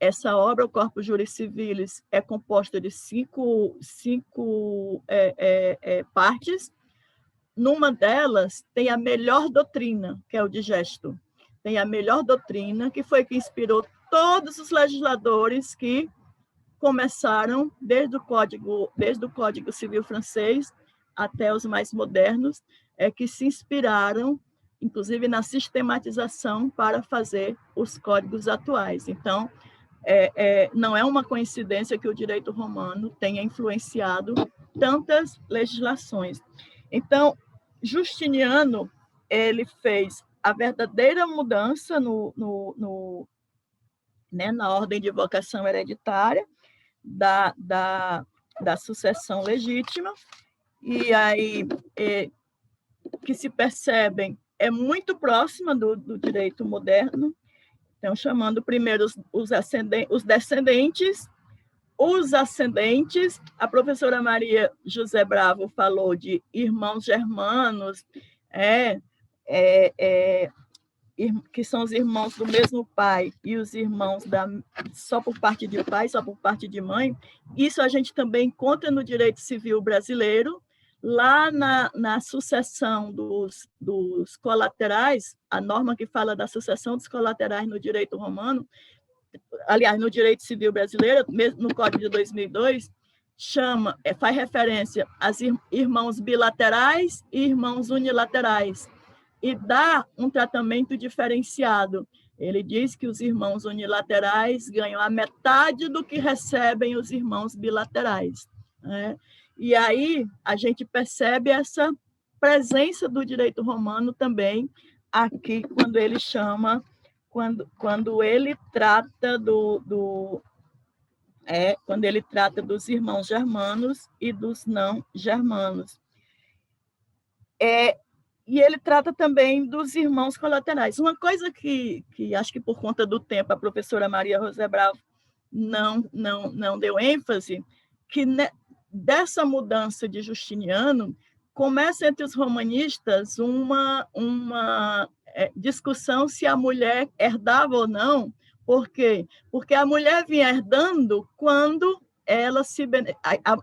Essa obra, o Corpus Juris Civilis, é composta de cinco partes. Numa delas tem a melhor doutrina, que é o digesto. Tem a melhor doutrina, que foi que inspirou todos os legisladores que começaram desde o Código Civil francês até os mais modernos, que se inspiraram, inclusive, na sistematização para fazer os códigos atuais. Então, não é uma coincidência que o direito romano tenha influenciado tantas legislações. Então, Justiniano, ele fez a verdadeira mudança na ordem de vocação hereditária da sucessão legítima, e aí que se percebem muito próxima do direito moderno. Então, chamando primeiro os descendentes, os ascendentes. A professora Maria José Bravo falou de irmãos germanos, que são os irmãos do mesmo pai e os irmãos só por parte de pai, só por parte de mãe. Isso a gente também encontra no direito civil brasileiro, lá na sucessão dos colaterais, a norma que fala da sucessão dos colaterais no direito romano, aliás, no direito civil brasileiro, mesmo no Código de 2002, faz referência aos irmãos bilaterais e irmãos unilaterais, e dá um tratamento diferenciado. Ele diz que os irmãos unilaterais ganham a metade do que recebem os irmãos bilaterais, né? E aí a gente percebe essa presença do direito romano também aqui, quando ele chama, quando ele trata quando ele trata dos irmãos germanos e dos não germanos. E ele trata também dos irmãos colaterais. Uma coisa que acho que por conta do tempo a professora Maria José Bravo não deu ênfase, que dessa mudança de Justiniano começa entre os romanistas uma discussão se a mulher herdava ou não. Por quê? Porque a mulher vinha herdando quando ela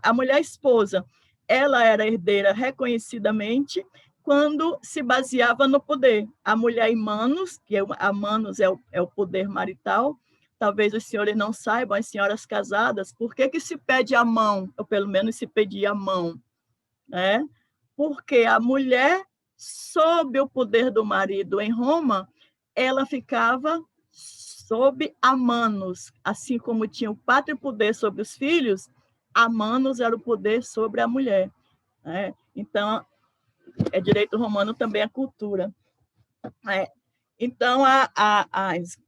a mulher esposa, ela era herdeira reconhecidamente quando se baseava no poder. A mulher em manos, que a manos é o poder marital. Talvez os senhores não saibam, as senhoras casadas, por que se pede a mão, ou pelo menos se pedia a mão, né? Porque a mulher, sob o poder do marido em Roma, ela ficava sob a manos, assim como tinha o pátrio poder sobre os filhos, a manos era o poder sobre a mulher, né? Então, direito romano também é cultura. Então,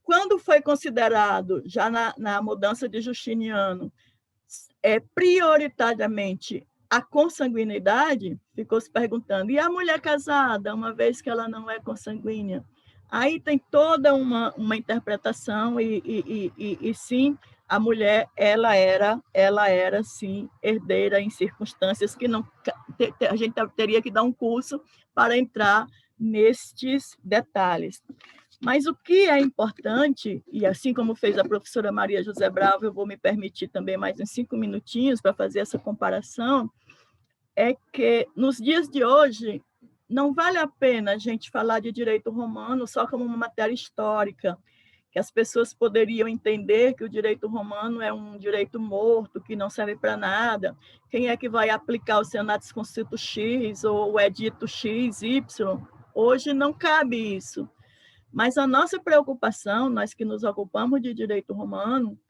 quando foi considerado, já na mudança de Justiniano, prioritariamente a consanguinidade, ficou se perguntando, e a mulher casada, uma vez que ela não é consanguínea? Aí tem toda uma interpretação, e sim, a mulher ela era sim herdeira em circunstâncias que não a gente teria que dar um curso para entrar nestes detalhes. Mas o que é importante, e assim como fez a professora Maria José Bravo, eu vou me permitir também mais uns 5 minutinhos para fazer essa comparação, é que nos dias de hoje não vale a pena a gente falar de direito romano só como uma matéria histórica, que as pessoas poderiam entender que o direito romano é um direito morto, que não serve para nada. Quem é que vai aplicar o Senatus Constituto X ou o Edito X, Y? Hoje não cabe isso. Mas a nossa preocupação, nós que nos ocupamos de direito romano,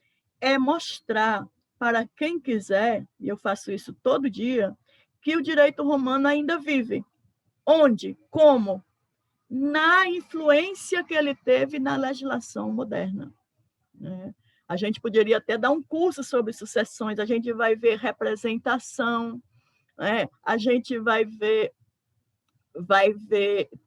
é mostrar para quem quiser, e eu faço isso todo dia, que o direito romano ainda vive. Onde? Como? Na influência que ele teve na legislação moderna. A gente poderia até dar um curso sobre sucessões, a gente vai ver representação, a gente vai ver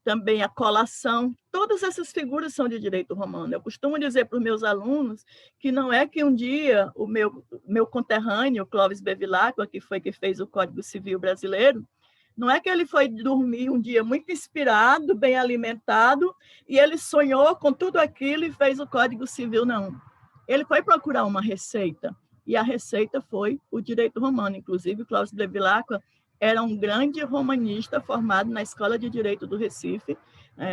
também a colação. Todas essas figuras são de direito romano. Eu costumo dizer para os meus alunos que não é que um dia o meu conterrâneo, Clóvis Bevilacqua, que foi que fez o Código Civil brasileiro, não é que ele foi dormir um dia muito inspirado, bem alimentado, e ele sonhou com tudo aquilo e fez o Código Civil, não. Ele foi procurar uma receita, e a receita foi o direito romano. Inclusive, Clóvis Bevilacqua era um grande romanista formado na Escola de Direito do Recife,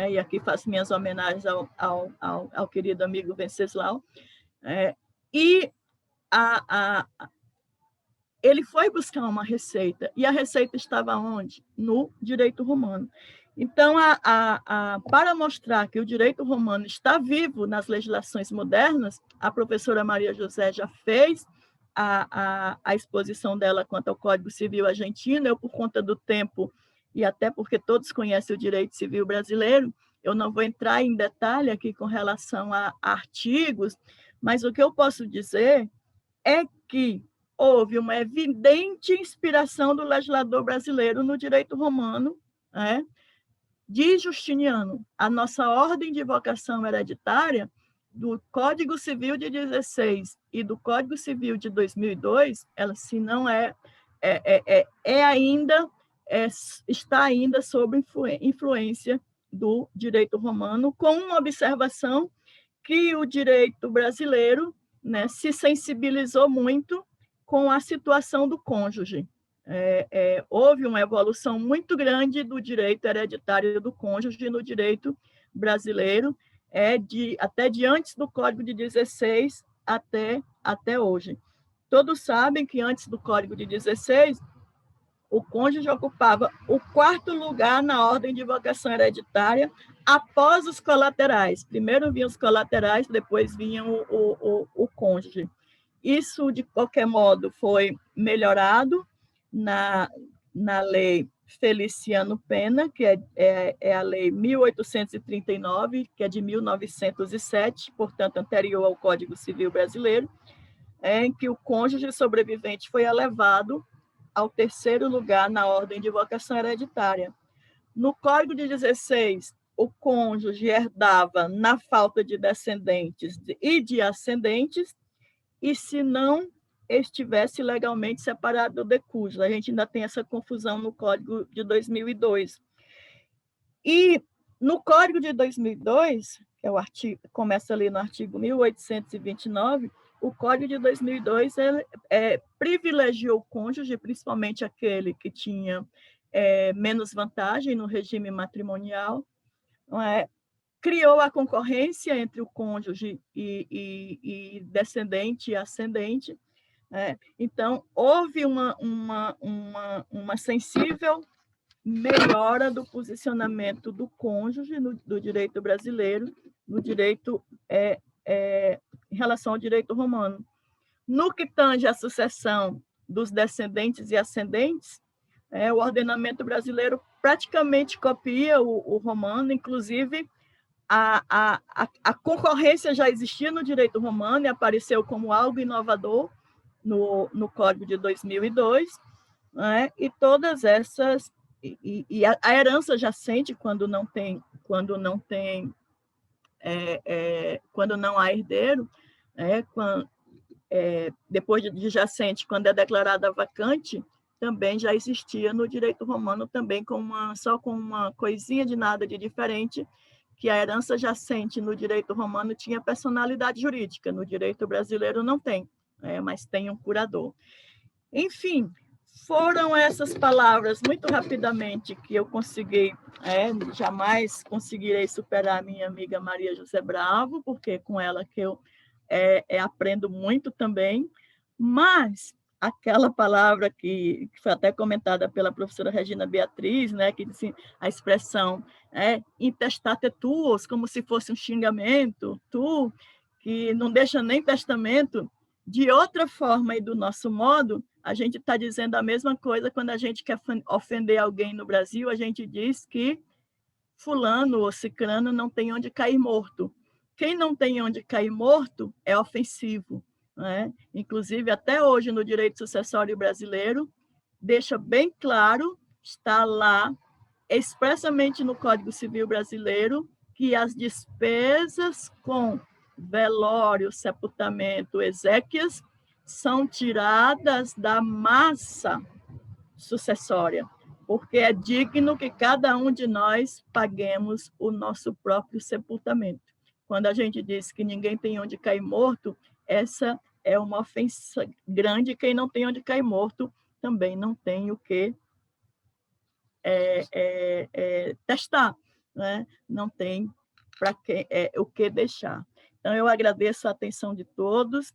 e aqui faço minhas homenagens ao querido amigo Venceslau, e ele foi buscar uma receita, e a receita estava onde? No direito romano. Então, para mostrar que o direito romano está vivo nas legislações modernas, a professora Maria José já fez a exposição dela quanto ao Código Civil argentino. Eu, por conta do tempo, e até porque todos conhecem o direito civil brasileiro, eu não vou entrar em detalhe aqui com relação a artigos, mas o que eu posso dizer é que houve uma evidente inspiração do legislador brasileiro no direito romano, de Justiniano. A nossa ordem de vocação hereditária do Código Civil de 16 e do Código Civil de 2002, ela, se não está ainda sob influência do direito romano, com uma observação que o direito brasileiro, se sensibilizou muito com a situação do cônjuge. Houve uma evolução muito grande do direito hereditário do cônjuge no direito brasileiro, até de antes do Código de 16 até hoje. Todos sabem que antes do Código de 16, o cônjuge ocupava o 4º lugar na ordem de vocação hereditária, após os colaterais. Primeiro vinham os colaterais, depois vinha o cônjuge. Isso, de qualquer modo, foi melhorado na lei Feliciano Pena, que é a lei 1839, que é de 1907, portanto, anterior ao Código Civil brasileiro, em que o cônjuge sobrevivente foi elevado ao 3º lugar na ordem de vocação hereditária. No Código de 16, o cônjuge herdava na falta de descendentes e de ascendentes, e se não estivesse legalmente separado do decúgio. A gente ainda tem essa confusão no Código de 2002. E no Código de 2002, que é o artigo, começa ali no artigo 1829, o Código de 2002 privilegiou o cônjuge, principalmente aquele que tinha menos vantagem no regime matrimonial, criou a concorrência entre o cônjuge e descendente e ascendente. Então, houve uma sensível melhora do posicionamento do cônjuge do direito brasileiro, no direito em relação ao direito romano. No que tange à sucessão dos descendentes e ascendentes, o ordenamento brasileiro praticamente copia o romano, inclusive a concorrência já existia no direito romano e apareceu como algo inovador no Código de 2002, e todas essas, e a herança jacente, quando não há herdeiro, depois de jacente, quando é declarada vacante, também já existia no direito romano, também só com uma coisinha de nada de diferente, que a herança jacente no direito romano tinha personalidade jurídica, no direito brasileiro não tem, mas tem um curador. Enfim, foram essas palavras, muito rapidamente, que eu consegui, jamais conseguirei superar a minha amiga Maria José Bravo, porque é com ela que eu aprendo muito também, mas aquela palavra que foi até comentada pela professora Regina Beatriz, né, que disse a expressão intestate tuos, como se fosse um xingamento, tu, que não deixa nem testamento, de outra forma e do nosso modo, a gente está dizendo a mesma coisa quando a gente quer ofender alguém no Brasil, a gente diz que fulano ou cicrano não tem onde cair morto. Quem não tem onde cair morto é ofensivo. Né? Inclusive, até hoje, no direito sucessório brasileiro, deixa bem claro, está lá expressamente no Código Civil brasileiro, que as despesas com velório, sepultamento, exéquias, são tiradas da massa sucessória, porque é digno que cada um de nós paguemos o nosso próprio sepultamento. Quando a gente diz que ninguém tem onde cair morto, essa é uma ofensa grande. Quem não tem onde cair morto também não tem o que testar, né? Não tem o que deixar. Então, eu agradeço a atenção de todos.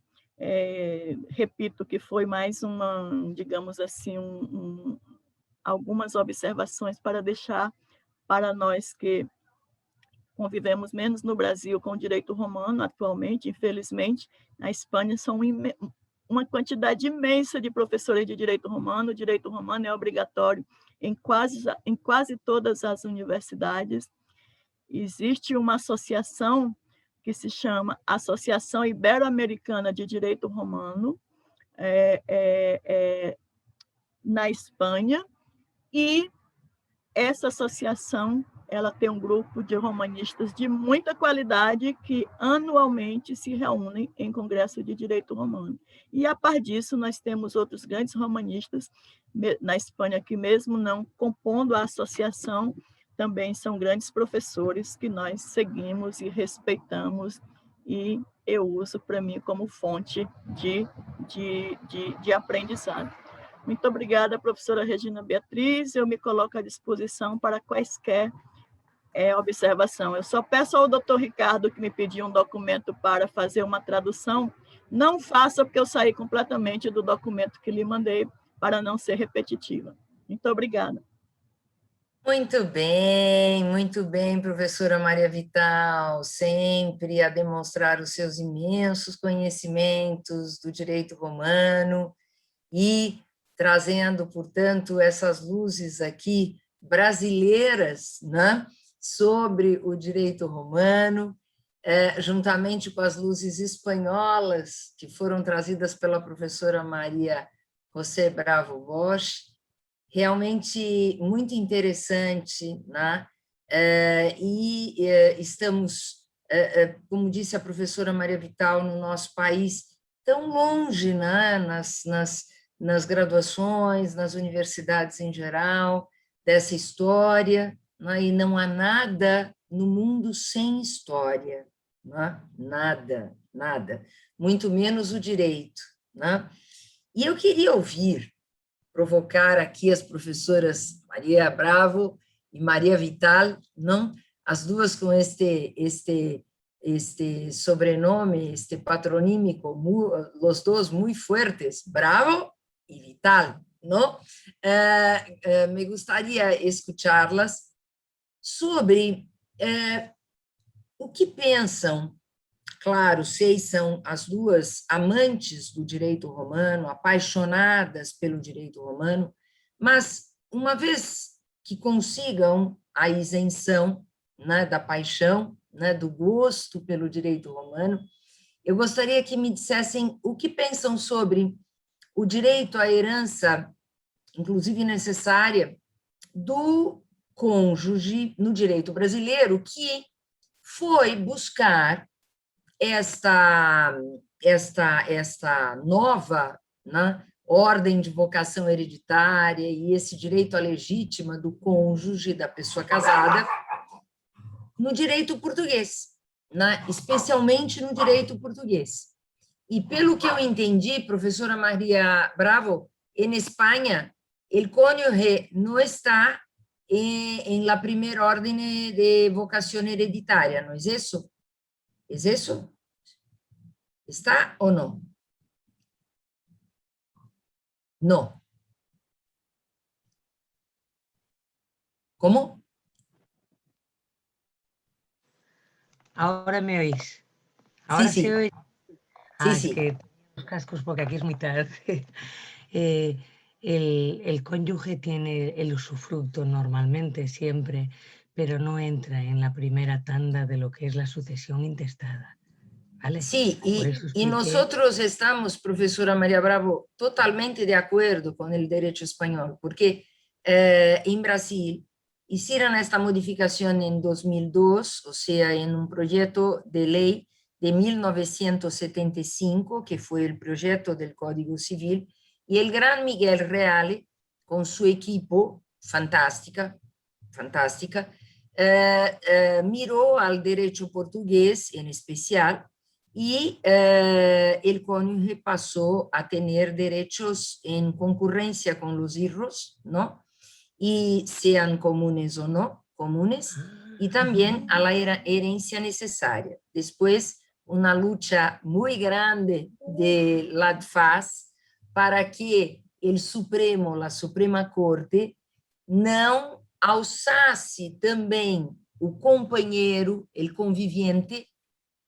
Repito que foi mais uma, digamos assim, algumas observações para deixar para nós que convivemos menos no Brasil com o direito romano atualmente, infelizmente. Na Espanha são uma quantidade imensa de professores de direito romano. O direito romano é obrigatório em quase todas as universidades. Existe uma associação que se chama Associação Ibero-Americana de Direito Romano, na Espanha, e essa associação ela tem um grupo de romanistas de muita qualidade que anualmente se reúnem em congresso de direito romano. E, a par disso, nós temos outros grandes romanistas na Espanha que, mesmo não compondo a associação, também são grandes professores que nós seguimos e respeitamos, e eu uso para mim como fonte de aprendizado. Muito obrigada, professora Regina Beatriz. Eu me coloco à disposição para quaisquer observação. Eu só peço ao doutor Ricardo, que me pediu um documento para fazer uma tradução, não faça, porque eu saí completamente do documento que lhe mandei, para não ser repetitiva. Muito obrigada.
Muito bem, professora Maria Vital, sempre a demonstrar os seus imensos conhecimentos do direito romano e trazendo, portanto, essas luzes aqui brasileiras, né, sobre o direito romano, juntamente com as luzes espanholas que foram trazidas pela professora Maria José Bravo Bosch, realmente muito interessante, né? Estamos, como disse a professora Maria Vital, no nosso país, tão longe, né? nas graduações, nas universidades em geral, dessa história, né? E não há nada no mundo sem história, né? Nada, muito menos o direito, né? E eu queria provocar aqui as professoras Maria Bravo e Maria Vital, não? As duas com este sobrenome, este patronímico, os dois muito fuertes, Bravo y Vital, ¿no? Me gustaría escucharlas sobre o que pensam. Claro, vocês são as duas amantes do direito romano, apaixonadas pelo direito romano, mas uma vez que consigam a isenção, né, da paixão, né, do gosto pelo direito romano, eu gostaria que me dissessem o que pensam sobre o direito à herança, inclusive necessária, do cônjuge no direito brasileiro, que foi buscar esta nova, né, ordem de vocação hereditária e esse direito à legítima do cônjuge, da pessoa casada, no direito português, né? Especialmente no direito português. E pelo que eu entendi, professora Maria Bravo, em Espanha, o cônyuge não está em la primeira ordem de vocação hereditária, não é isso? É isso? Está ou não? Não. Como?
Ahora me oís.
Sí,
Ahora
sí.
se oye.
Sí,
Es
sí.
que tengo los cascos porque aquí es muy tarde. El cónyuge tiene el usufructo normalmente, siempre, pero no entra en la primera tanda de lo que es la sucesión intestada. ¿Vale?
Sí,
Por eso
y
expliqué.
nosotros estamos, profesora María Bravo, totalmente de acuerdo con el derecho español, porque en Brasil hicieron esta modificación en 2002, o sea, en un proyecto de ley de 1975, que fue el proyecto del Código Civil, y el gran Miguel Reale, con su equipo, fantástica, miró al derecho portugués en especial, y el cónyuge pasó a tener derechos en concurrencia con los hijos, ¿no? Y sean comunes o no comunes, y también a la herencia necesaria. Después, una lucha muy grande de la ADFAS para que el Supremo, la Suprema Corte, não alçasse também o companheiro, o convivente,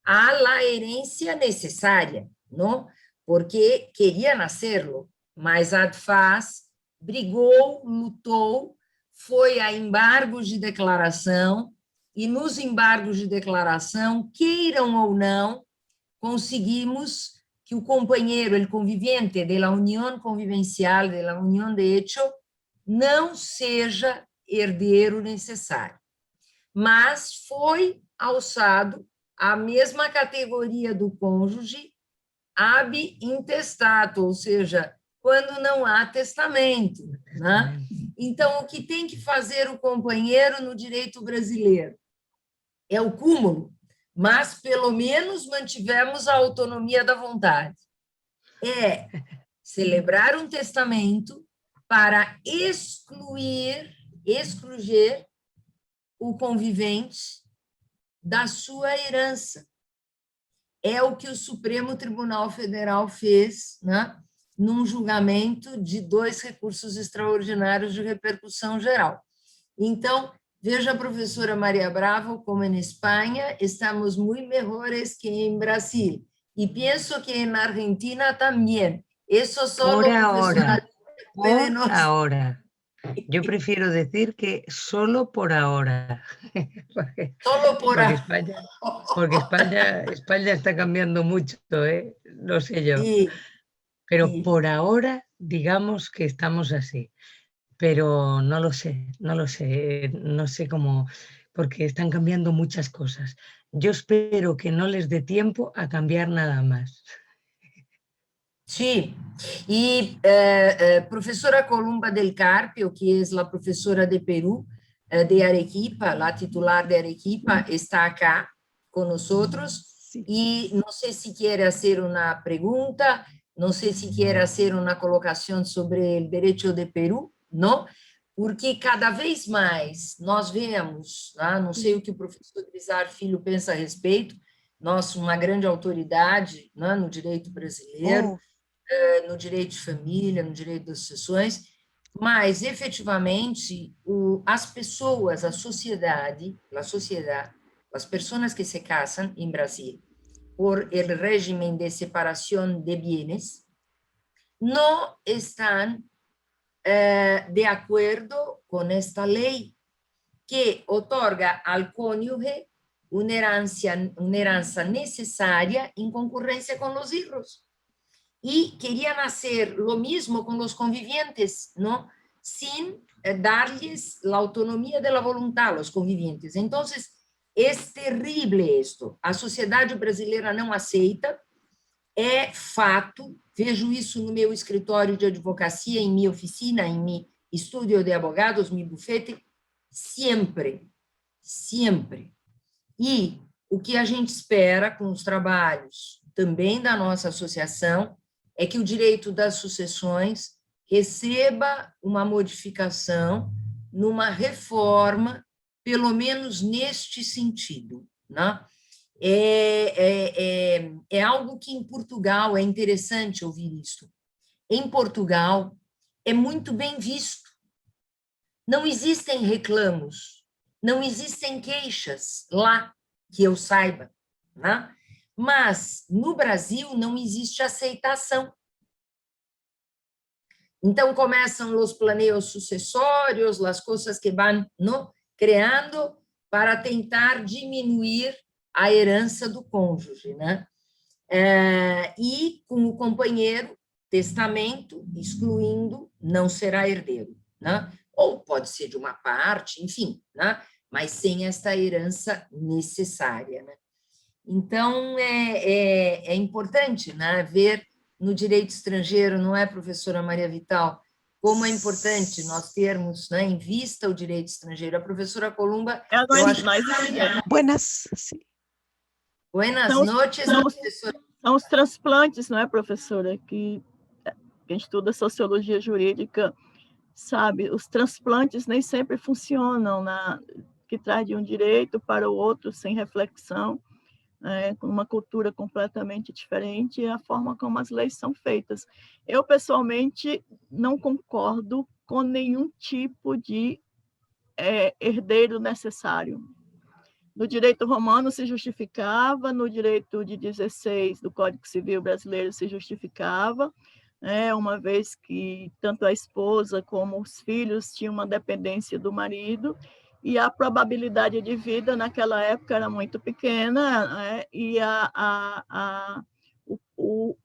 a la herencia necessária, não? Porque querían hacerlo, mas a ADFAS brigou, lutou, foi a embargos de declaração, e nos embargos de declaração, queiram ou não, conseguimos que o companheiro, o convivente de la união convivencial, de la união de hecho, não seja herdeiro necessário. Mas foi alçado a mesma categoria do cônjuge ab intestato, ou seja, quando não há testamento, né? Então, o que tem que fazer o companheiro no direito brasileiro? É o cúmulo, mas pelo menos mantivemos a autonomia da vontade. É celebrar um testamento para excluir o convivente da sua herança. É o que o Supremo Tribunal Federal fez, né, num julgamento de 2 recursos extraordinários de repercussão geral. Então, veja a professora Maria Bravo, como em Espanha estamos muito melhores que em Brasil. E penso que na Argentina também. Isso só
Por ahora.
Por
ahora. Yo prefiero decir que solo por ahora.
Solo por
porque España está cambiando mucho, ¿eh? Lo sé yo.
Sí,
Pero
sí.
por ahora, digamos que estamos así. Pero no lo sé, no sé cómo, porque están cambiando muchas cosas. Yo espero que no les dé tiempo a cambiar nada más.
Sí, y profesora Columba del Carpio, que es la profesora de Perú, de Arequipa, la titular de Arequipa, está acá con nosotros,
Sí.
y no sé si quiere hacer una pregunta, no sé si quiere hacer una colocación sobre el derecho de Perú, ¿no? Porque cada vez mais nós vemos, não sei o que o professor Grisar Filho pensa a respeito, nós, uma grande autoridade, no direito brasileiro, no direito de família, no direito das sucessões, mas, efetivamente, as pessoas, a sociedade, as pessoas que se casam em Brasil por el régimen de separação de bienes, não estão de acordo com esta lei que otorga al cónyuge una heranza necesaria en concurrencia con los hijos. Y querían hacer lo mismo con los convivientes, ¿no? Sin darles la autonomía de la voluntad a los convivientes. Entonces, es terrible esto. A sociedade brasileira não aceita, é fato. Vejo isso no meu escritório de advocacia, em minha oficina, em meu estúdio de advogados, meu bufete, sempre. E o que a gente espera com os trabalhos também da nossa associação é que o direito das sucessões receba uma modificação numa reforma, pelo menos neste sentido, né? É algo que em Portugal é interessante ouvir isso. Em Portugal é muito bem visto. Não existem reclamos, não existem queixas lá, que eu saiba, né? Mas no Brasil não existe aceitação. Então começam os planeios sucessórios, as coisas que vão criando para tentar diminuir a herança do cônjuge, né? E com o companheiro, testamento, excluindo, não será herdeiro, né? Ou pode ser de uma parte, enfim, né? Mas sem esta herança necessária, né? Então, é importante, né, ver no direito estrangeiro, não é, professora Maria Vital, como é importante nós termos, né, em vista o direito estrangeiro. A professora Columba, eu acho que...
Buenas, sí.
Buenas noches, professora.
São os transplantes, não é, professora? Que quem estuda sociologia jurídica sabe, os transplantes nem sempre funcionam, que traz de um direito para o outro sem reflexão, com uma cultura completamente diferente, e a forma como as leis são feitas. Eu, pessoalmente, não concordo com nenhum tipo de herdeiro necessário. No direito romano se justificava, no direito de 16 do Código Civil brasileiro se justificava, uma vez que tanto a esposa como os filhos tinham uma dependência do marido, e a probabilidade de vida naquela época era muito pequena, e o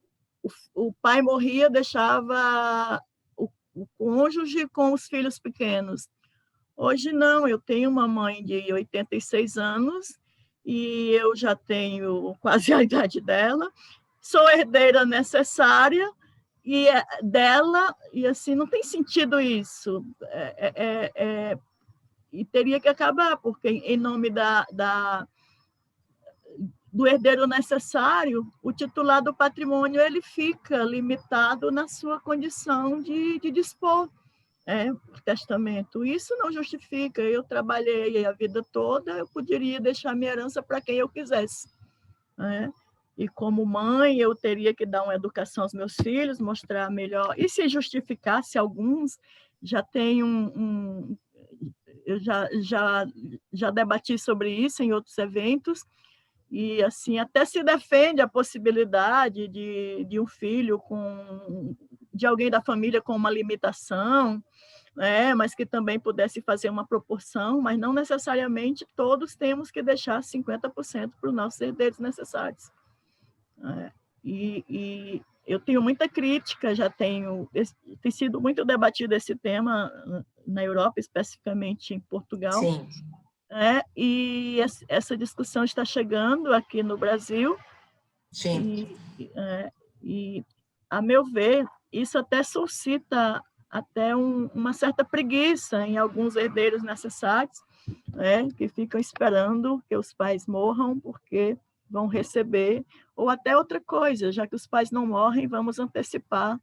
pai morria, deixava o cônjuge com os filhos pequenos. Hoje não, eu tenho uma mãe de 86 anos e eu já tenho quase a idade dela, sou herdeira necessária e dela, e assim, não tem sentido isso. E teria que acabar, porque em nome do herdeiro necessário, o titular do patrimônio ele fica limitado na sua condição de dispor por testamento. Isso não justifica. Eu trabalhei a vida toda, eu poderia deixar minha herança para quem eu quisesse. E como mãe, eu teria que dar uma educação aos meus filhos, mostrar melhor. E se justificasse alguns, já tem eu já debati sobre isso em outros eventos, e assim até se defende a possibilidade de um filho de alguém da família com uma limitação, mas que também pudesse fazer uma proporção, mas não necessariamente todos temos que deixar 50% para os nossos herdeiros necessários. E eu tenho muita crítica, tem sido muito debatido esse tema na Europa, especificamente em Portugal.
Sim.
E essa discussão está chegando aqui no Brasil.
Sim.
E a meu ver, isso até suscita até uma certa preguiça em alguns herdeiros necessários, que ficam esperando que os pais morram porque vão receber, ou até outra coisa, já que os pais não morrem, vamos antecipar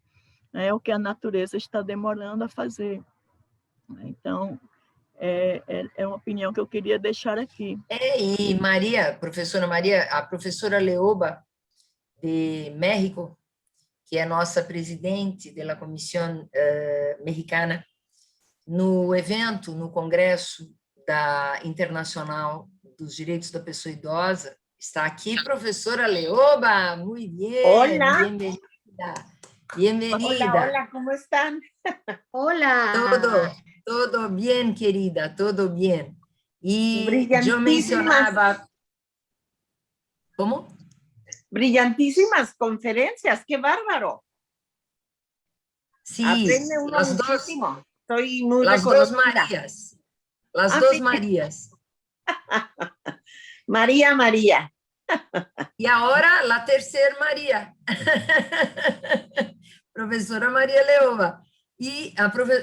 o que a natureza está demorando a fazer. Então, é uma opinião que eu queria deixar aqui.
E Maria, professora Maria, a professora Leoba, de México, que é nossa presidente da Comissão Mexicana, no evento, no Congresso Internacional dos Direitos da Pessoa Idosa, está aqui, professora Leoba, muito bem.
Hola.
Bienvenida. Bienvenida.
Hola, hola, ¿cómo están? Hola.
Todo bien, querida, todo bien. Y yo
Brillantísimas.
mencionaba... ¿Cómo?
Brillantísimas conferencias, qué bárbaro.
Sí,
Aprende uno
las
muchísimo. Estoy muy
las dos
reconocida.
Marías. Las
Ah,
dos
sí.
Marías.
María, María.
Y ahora la tercera María. Professora Maria Leoba. E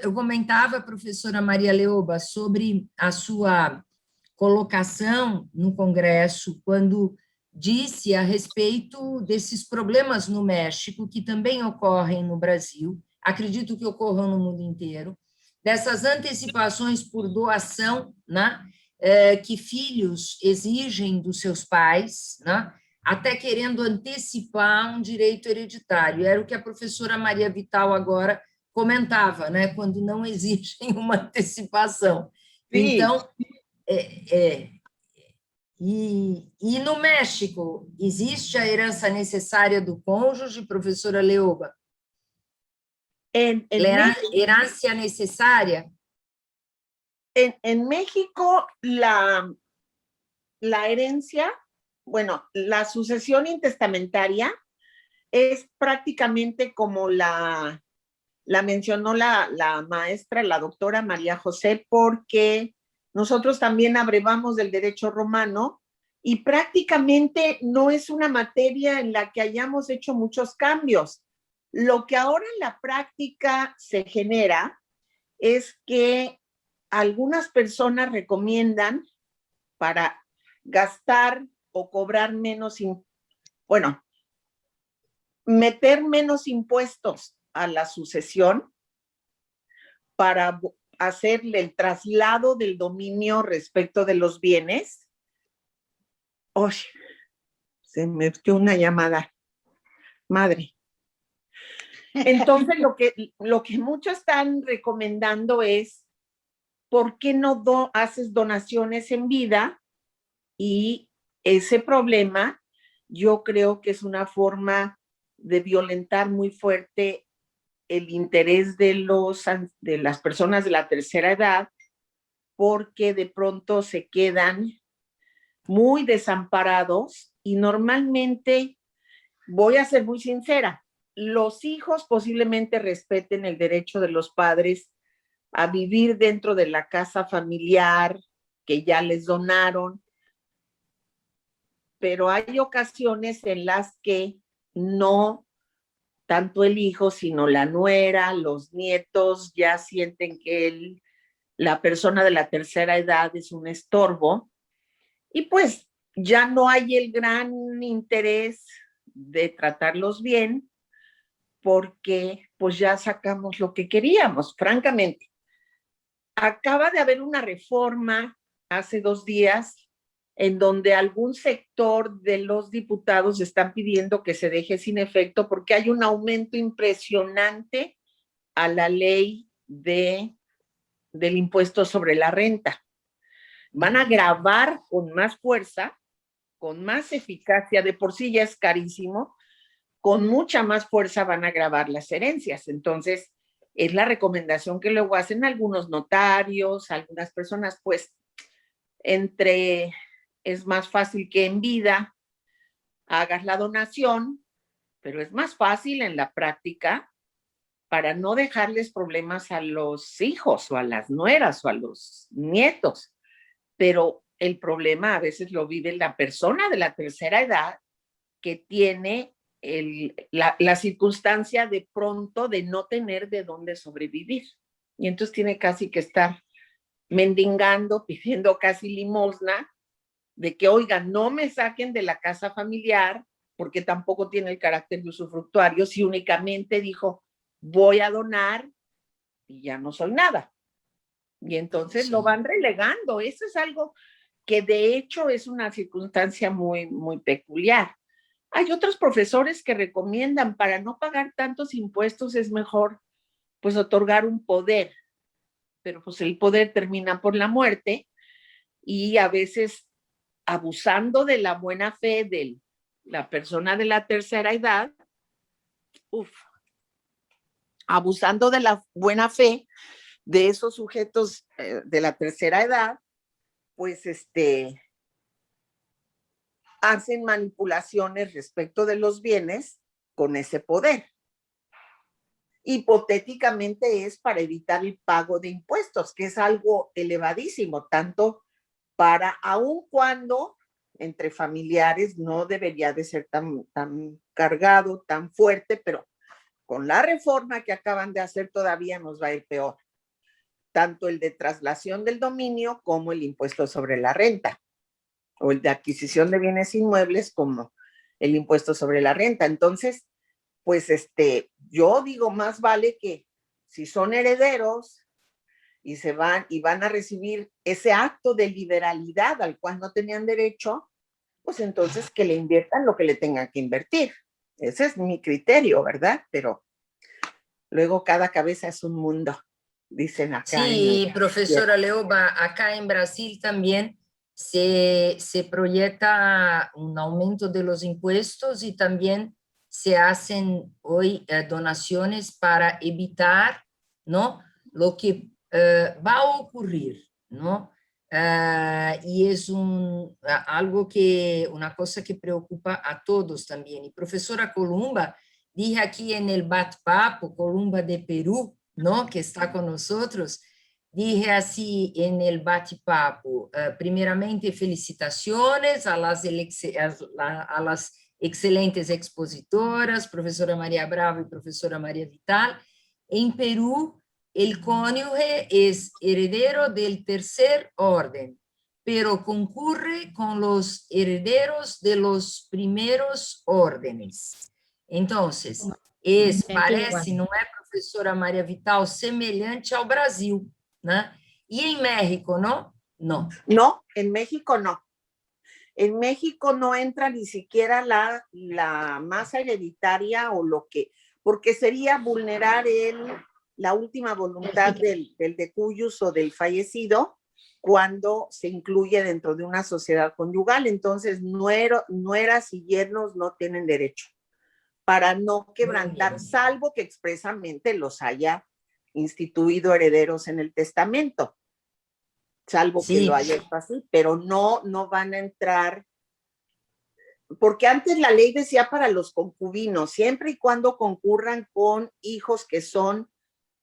eu comentava, professora Maria Leoba, sobre a sua colocação no Congresso, quando disse a respeito desses problemas no México, que também ocorrem no Brasil, acredito que ocorram no mundo inteiro, dessas antecipações por doação, né, que filhos exigem dos seus pais, né, até querendo antecipar um direito hereditário. Era o que a professora Maria Vital agora comentava, né, quando não exigem uma antecipação.
Sí.
Então, e no México, existe a herança necessária do cônjuge, professora Leoba?
En
Herança necessária?
En México, la herencia, bueno, la sucesión intestamentaria es prácticamente como la mencionó la maestra, la doctora María José, porque nosotros también abrevamos del derecho romano y prácticamente no es una materia en la que hayamos hecho muchos cambios. Lo que ahora en la práctica se genera es que algunas personas recomiendan para gastar o cobrar menos, bueno, meter menos impuestos a la sucesión para hacerle el traslado del dominio respecto de los bienes. ¡Uy! Se me dio una llamada. Madre. Entonces, lo que muchos están recomendando es, ¿por qué no haces donaciones en vida? Y ese problema, yo creo que es una forma de violentar muy fuerte el interés de las personas de la tercera edad, porque de pronto se quedan muy desamparados y normalmente, voy a ser muy sincera, los hijos posiblemente respeten el derecho de los padres a vivir dentro de la casa familiar que ya les donaron, pero hay ocasiones en las que no tanto el hijo, sino la nuera, los nietos ya sienten que la persona de la tercera edad es un estorbo y pues ya no hay el gran interés de tratarlos bien porque pues ya sacamos lo que queríamos, francamente. Acaba de haber una reforma hace 2 días en donde algún sector de los diputados están pidiendo que se deje sin efecto porque hay un aumento impresionante a la ley del impuesto sobre la renta. Van a gravar con más fuerza, con más eficacia, de por sí ya es carísimo, con mucha más fuerza van a gravar las herencias. Entonces, es la recomendación que luego hacen algunos notarios, algunas personas, pues, es más fácil que en vida hagas la donación, pero es más fácil en la práctica para no dejarles problemas a los hijos o a las nueras o a los nietos. Pero el problema a veces lo vive la persona de la tercera edad que tiene la circunstancia de pronto de no tener de dónde sobrevivir. Y entonces tiene casi que estar mendigando, pidiendo casi limosna, de que, oigan, no me saquen de la casa familiar, porque tampoco tiene el carácter de usufructuario, si únicamente dijo, voy a donar y ya no soy nada. Y entonces lo van relegando. Eso es algo que de hecho es una circunstancia muy, muy peculiar. Hay otros profesores que recomiendan para no pagar tantos impuestos es mejor pues otorgar un poder, pero pues el poder termina por la muerte y a veces abusando de la buena fe de la persona de la tercera edad, abusando de la buena fe de esos sujetos de la tercera edad, pues hacen manipulaciones respecto de los bienes con ese poder. Hipotéticamente es para evitar el pago de impuestos, que es algo elevadísimo, tanto para aun cuando entre familiares no debería de ser tan cargado, tan fuerte, pero con la reforma que acaban de hacer todavía nos va a ir peor. tanto el de traslación del dominio como el impuesto sobre la renta, o el de adquisición de bienes inmuebles como el impuesto sobre la renta. Entonces, pues yo digo, más vale que si son herederos y van a recibir ese acto de liberalidad al cual no tenían derecho, pues entonces que le inviertan lo que le tengan que invertir. Ese es mi criterio, ¿verdad? Pero luego cada cabeza es un mundo, dicen acá.
Sí, profesora Leoba, acá en Brasil también se proyecta un aumento de los impuestos y también se hacen hoy donaciones para evitar, ¿no?, lo que va a ocurrir, ¿no? Y es una cosa que preocupa a todos también. Y profesora Columba, dije aquí en el bate-papo, Columba de Perú, ¿no?, que está con nosotros, dije así en el bate-papo, primeramente felicitaciones a las excelentes expositoras, profesora María Bravo y profesora María Vital. En Perú, el cónyuge es heredero del tercer orden, pero concurre con los herederos de los primeros órdenes. Entonces, parece, não é, professora Maria Vital, semelhante ao Brasil, né? E em México, ¿no? No.
No, en México no. En México no entra ni siquiera la masa hereditaria o lo que, porque sería vulnerar la última voluntad del decuyus o del fallecido cuando se incluye dentro de una sociedad conyugal. Entonces, nueras y yernos no tienen derecho para no quebrantar, salvo que expresamente los haya instituido herederos en el testamento, salvo que lo haya hecho así, pero no van a entrar, porque antes la ley decía para los concubinos, siempre y cuando concurran con hijos que son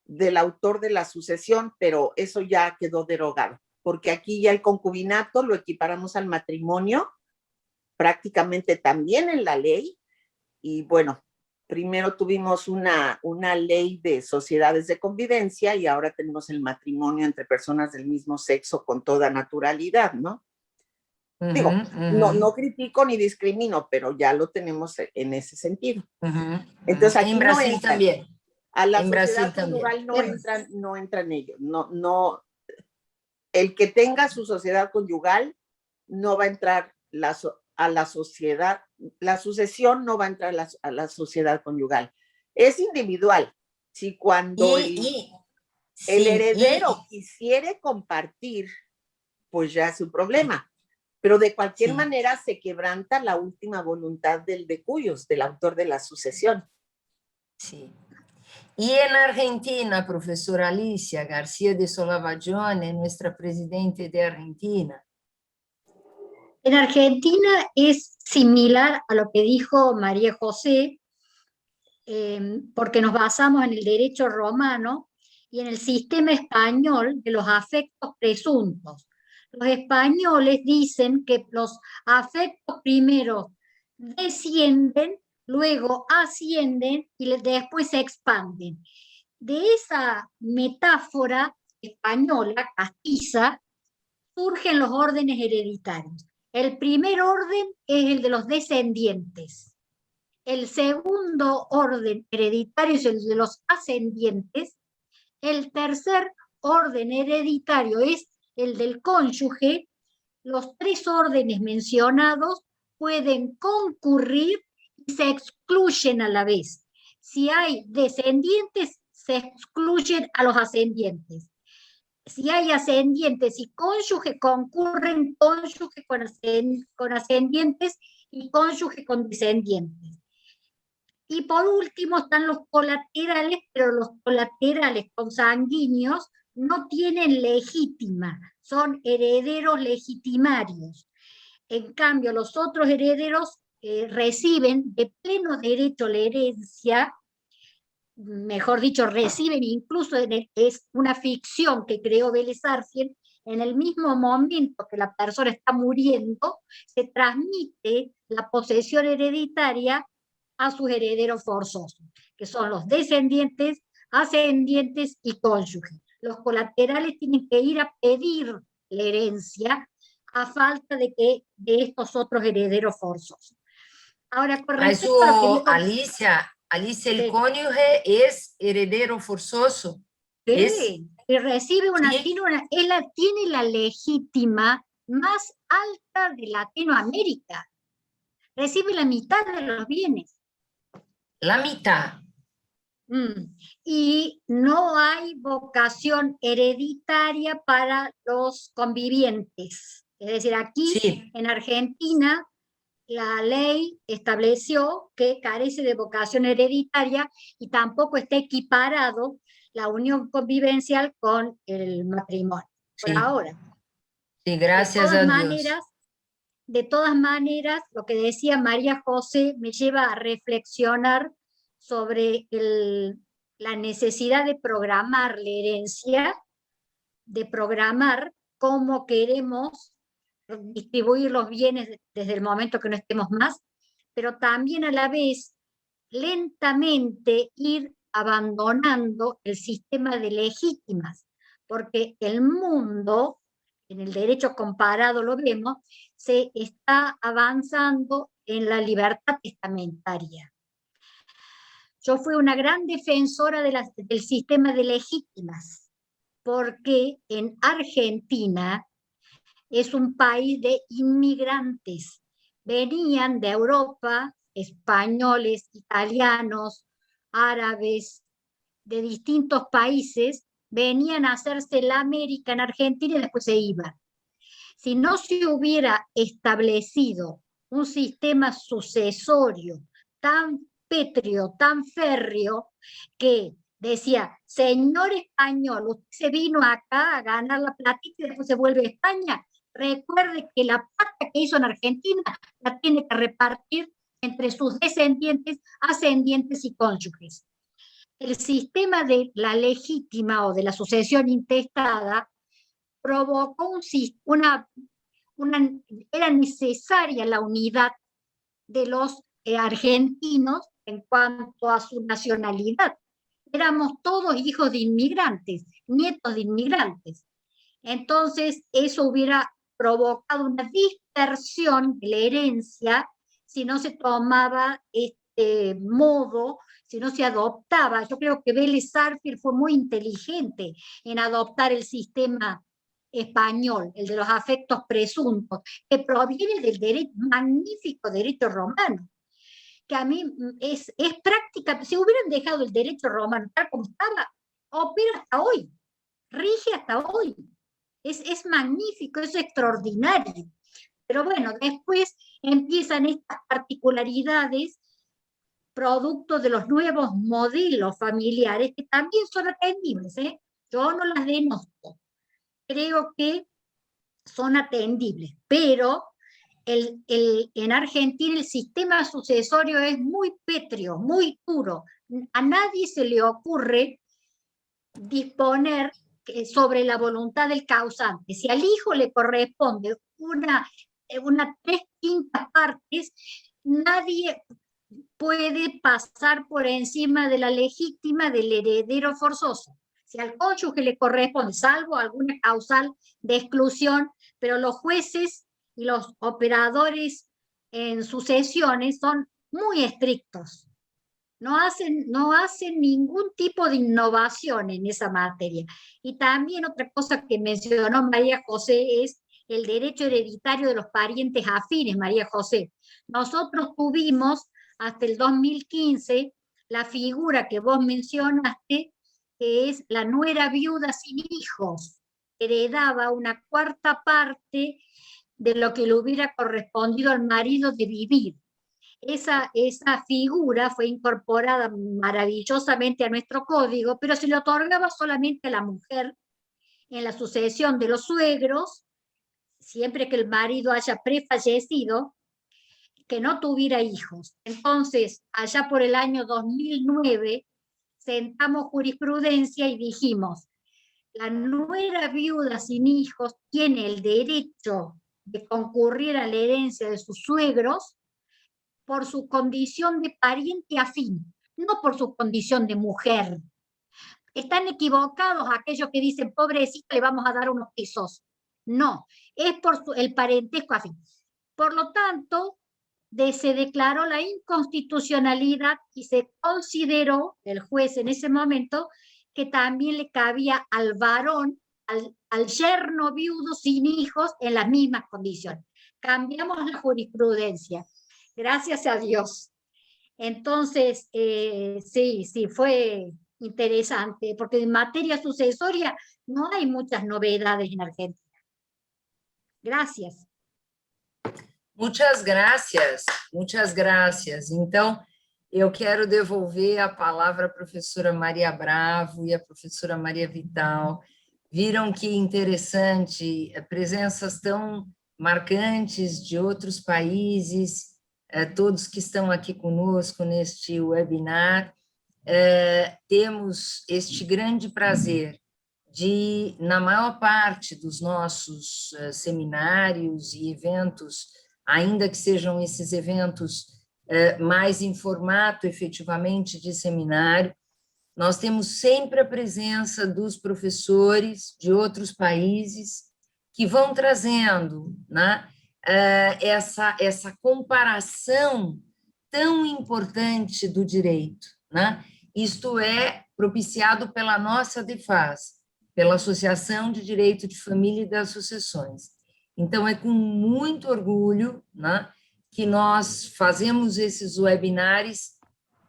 del autor de la sucesión, pero eso ya quedó derogado, porque aquí ya el concubinato lo equiparamos al matrimonio, prácticamente también en la ley. Y bueno, primero tuvimos una ley de sociedades de convivencia y ahora tenemos el matrimonio entre personas del mismo sexo con toda naturalidad, ¿no? Digo, no critico ni discrimino, pero ya lo tenemos en ese sentido. Entonces aquí
en Brasil
no entra,
también.
A la
en
sociedad conyugal no entran ellos. No, el que tenga su sociedad conyugal no va a entrar a la sociedad, la sucesión no va a entrar a la sociedad conyugal. Es individual. Si cuando el heredero quisiere compartir, pues ya es un problema. Pero de cualquier manera se quebranta la última voluntad del decuyos, del autor de la sucesión.
Sí. Y en Argentina, profesora Alicia García de Solavallone, nuestra presidente de Argentina.
En Argentina es similar a lo que dijo María José, porque nos basamos en el derecho romano y en el sistema español de los afectos presuntos. Los españoles dicen que los afectos primero descienden, luego ascienden y después se expanden. De esa metáfora española, castiza, surgen los órdenes hereditarios. El primer orden es el de los descendientes. El segundo orden hereditario es el de los ascendientes. El tercer orden hereditario es el del cónyuge. Los tres órdenes mencionados pueden concurrir y se excluyen a la vez. Si hay descendientes, se excluyen a los ascendientes. Si hay ascendientes y cónyuge, concurren cónyuge con ascendientes y cónyuge con descendientes. Y por último están los colaterales, pero los colaterales consanguíneos no tienen legítima, son herederos legitimarios. En cambio, los otros herederos reciben de pleno derecho la herencia, mejor dicho, reciben incluso, es una ficción que creó Vélez Sarsfield, en el mismo momento que la persona está muriendo, se transmite la posesión hereditaria a sus herederos forzosos, que son los descendientes, ascendientes y cónyuges. los colaterales tienen que ir a pedir la herencia a falta de estos otros herederos forzosos. Ahora, con
Mas
respecto a lo que dijo...
Alicia, el
Sí.
cónyuge es heredero forzoso.
Sí, y recibe
Sí.
tiene la legítima más alta de Latinoamérica. Recibe la mitad de los bienes.
La mitad.
Y no hay vocación hereditaria para los convivientes. Es decir, aquí
Sí.
en Argentina la ley estableció que carece de vocación hereditaria y tampoco está equiparado la unión convivencial con el matrimonio, por
Sí.
ahora.
Sí, gracias a Dios.
De todas maneras, lo que decía María José me lleva a reflexionar sobre la necesidad de programar la herencia, de programar cómo queremos distribuir los bienes desde el momento que no estemos más, pero también a la vez lentamente ir abandonando el sistema de legítimas, porque el mundo, en el derecho comparado lo vemos, se está avanzando en la libertad testamentaria. Yo fui una gran defensora del sistema de legítimas, porque en Argentina es un país de inmigrantes. Venían de Europa, españoles, italianos, árabes, de distintos países, venían a hacerse la América en Argentina y después se iban. Si no se hubiera establecido un sistema sucesorio tan pétreo, tan férreo, que decía, señor español, usted se vino acá a ganar la platita y después se vuelve a España, recuerde que la plata que hizo en Argentina la tiene que repartir entre sus descendientes, ascendientes y cónyuges. El sistema de la legítima o de la sucesión intestada provocó era necesaria la unidad de los argentinos en cuanto a su nacionalidad. Éramos todos hijos de inmigrantes, nietos de inmigrantes. Entonces, eso hubiera provocado una dispersión de la herencia si no se tomaba este modo, si no se adoptaba. Yo creo que Vélez Sarsfield fue muy inteligente en adoptar el sistema español, el de los afectos presuntos, que proviene del magnífico derecho romano, que a mí es práctica. Si hubieran dejado el derecho romano tal como estaba, opera hasta hoy, rige hasta hoy. Es magnífico, es extraordinario. Pero bueno, después empiezan estas particularidades producto de los nuevos modelos familiares que también son atendibles, ¿eh? Yo no las denosto. Creo que son atendibles, pero en Argentina el sistema sucesorio es muy pétreo, muy duro. A nadie se le ocurre disponer sobre la voluntad del causante. Si al hijo le corresponde una 3/5 partes, nadie puede pasar por encima de la legítima del heredero forzoso. Si al cónyuge le corresponde, salvo alguna causal de exclusión, pero los jueces y los operadores en sucesiones son muy estrictos. No hacen ningún tipo de innovación en esa materia. Y también otra cosa que mencionó María José es el derecho hereditario de los parientes afines, María José. Nosotros tuvimos hasta el 2015 la figura que vos mencionaste, que es la nuera viuda sin hijos, heredaba una 1/4 parte de lo que le hubiera correspondido al marido de vivir. Esa figura fue incorporada maravillosamente a nuestro código, pero se le otorgaba solamente a la mujer en la sucesión de los suegros, siempre que el marido haya prefallecido, que no tuviera hijos. Entonces, allá por el año 2009, sentamos jurisprudencia y dijimos, la nuera viuda sin hijos tiene el derecho de concurrir a la herencia de sus suegros por su condición de pariente afín, no por su condición de mujer. Están equivocados aquellos que dicen, pobrecita, le vamos a dar unos pisos. No, es por el parentesco así. Por lo tanto, se declaró la inconstitucionalidad y se consideró, el juez en ese momento, que también le cabía al varón, al yerno viudo sin hijos en las mismas condiciones. Cambiamos la jurisprudencia, gracias a Dios. Entonces, sí, fue interesante, porque en materia sucesoria no hay muchas novedades en Argentina. Gracias.
Muitas graças. Então, eu quero devolver a palavra à professora Maria Bravo e à professora Maria Vital. Viram que interessante, presenças tão marcantes de outros países, todos que estão aqui conosco neste webinar. Temos este grande prazer de, na maior parte dos nossos seminários e eventos, ainda que sejam esses eventos mais em formato, efetivamente, de seminário, nós temos sempre a presença dos professores de outros países que vão trazendo, né, essa comparação tão importante do direito, né? Isto é propiciado pela nossa DEFAS, pela Associação de Direito de Família e das Sucessões. Então, é com muito orgulho, né, que nós fazemos esses webinários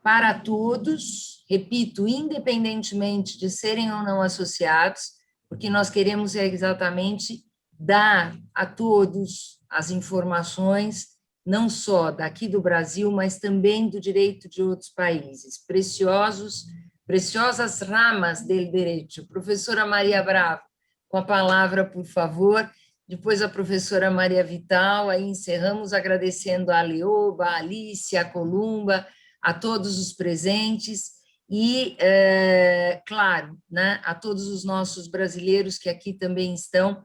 para todos, repito, independentemente de serem ou não associados, porque nós queremos exatamente dar a todos as informações, não só daqui do Brasil, mas também do direito de outros países. Preciosas ramas do direito. Professora Maria Bravo, com a palavra, por favor. Depois a professora Maria Vital, aí encerramos agradecendo a Leoba, a Alice, a Columba, a todos os presentes e, claro, né, a todos os nossos brasileiros que aqui também estão,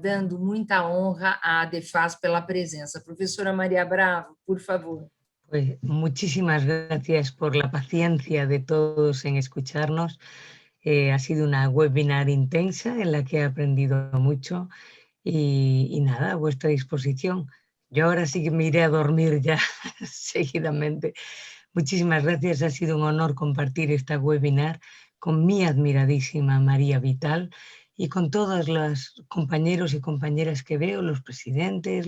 dando muita honra à DEFAS pela presença. Professora Maria Bravo, por favor.
Pues muchísimas gracias por la paciencia de todos en escucharnos. Ha sido una webinar intensa en la que he aprendido mucho y nada, a vuestra disposición. Yo ahora sí que me iré a dormir ya seguidamente. Muchísimas gracias, ha sido un honor compartir esta webinar con mi admiradísima María Vital y con todos los compañeros y compañeras que veo, los presidentes,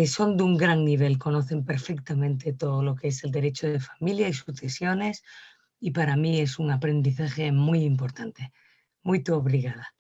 son de un gran nivel, conocen perfectamente todo lo que es el derecho de familia y sucesiones y para mí es un aprendizaje muy importante. Muito obrigada.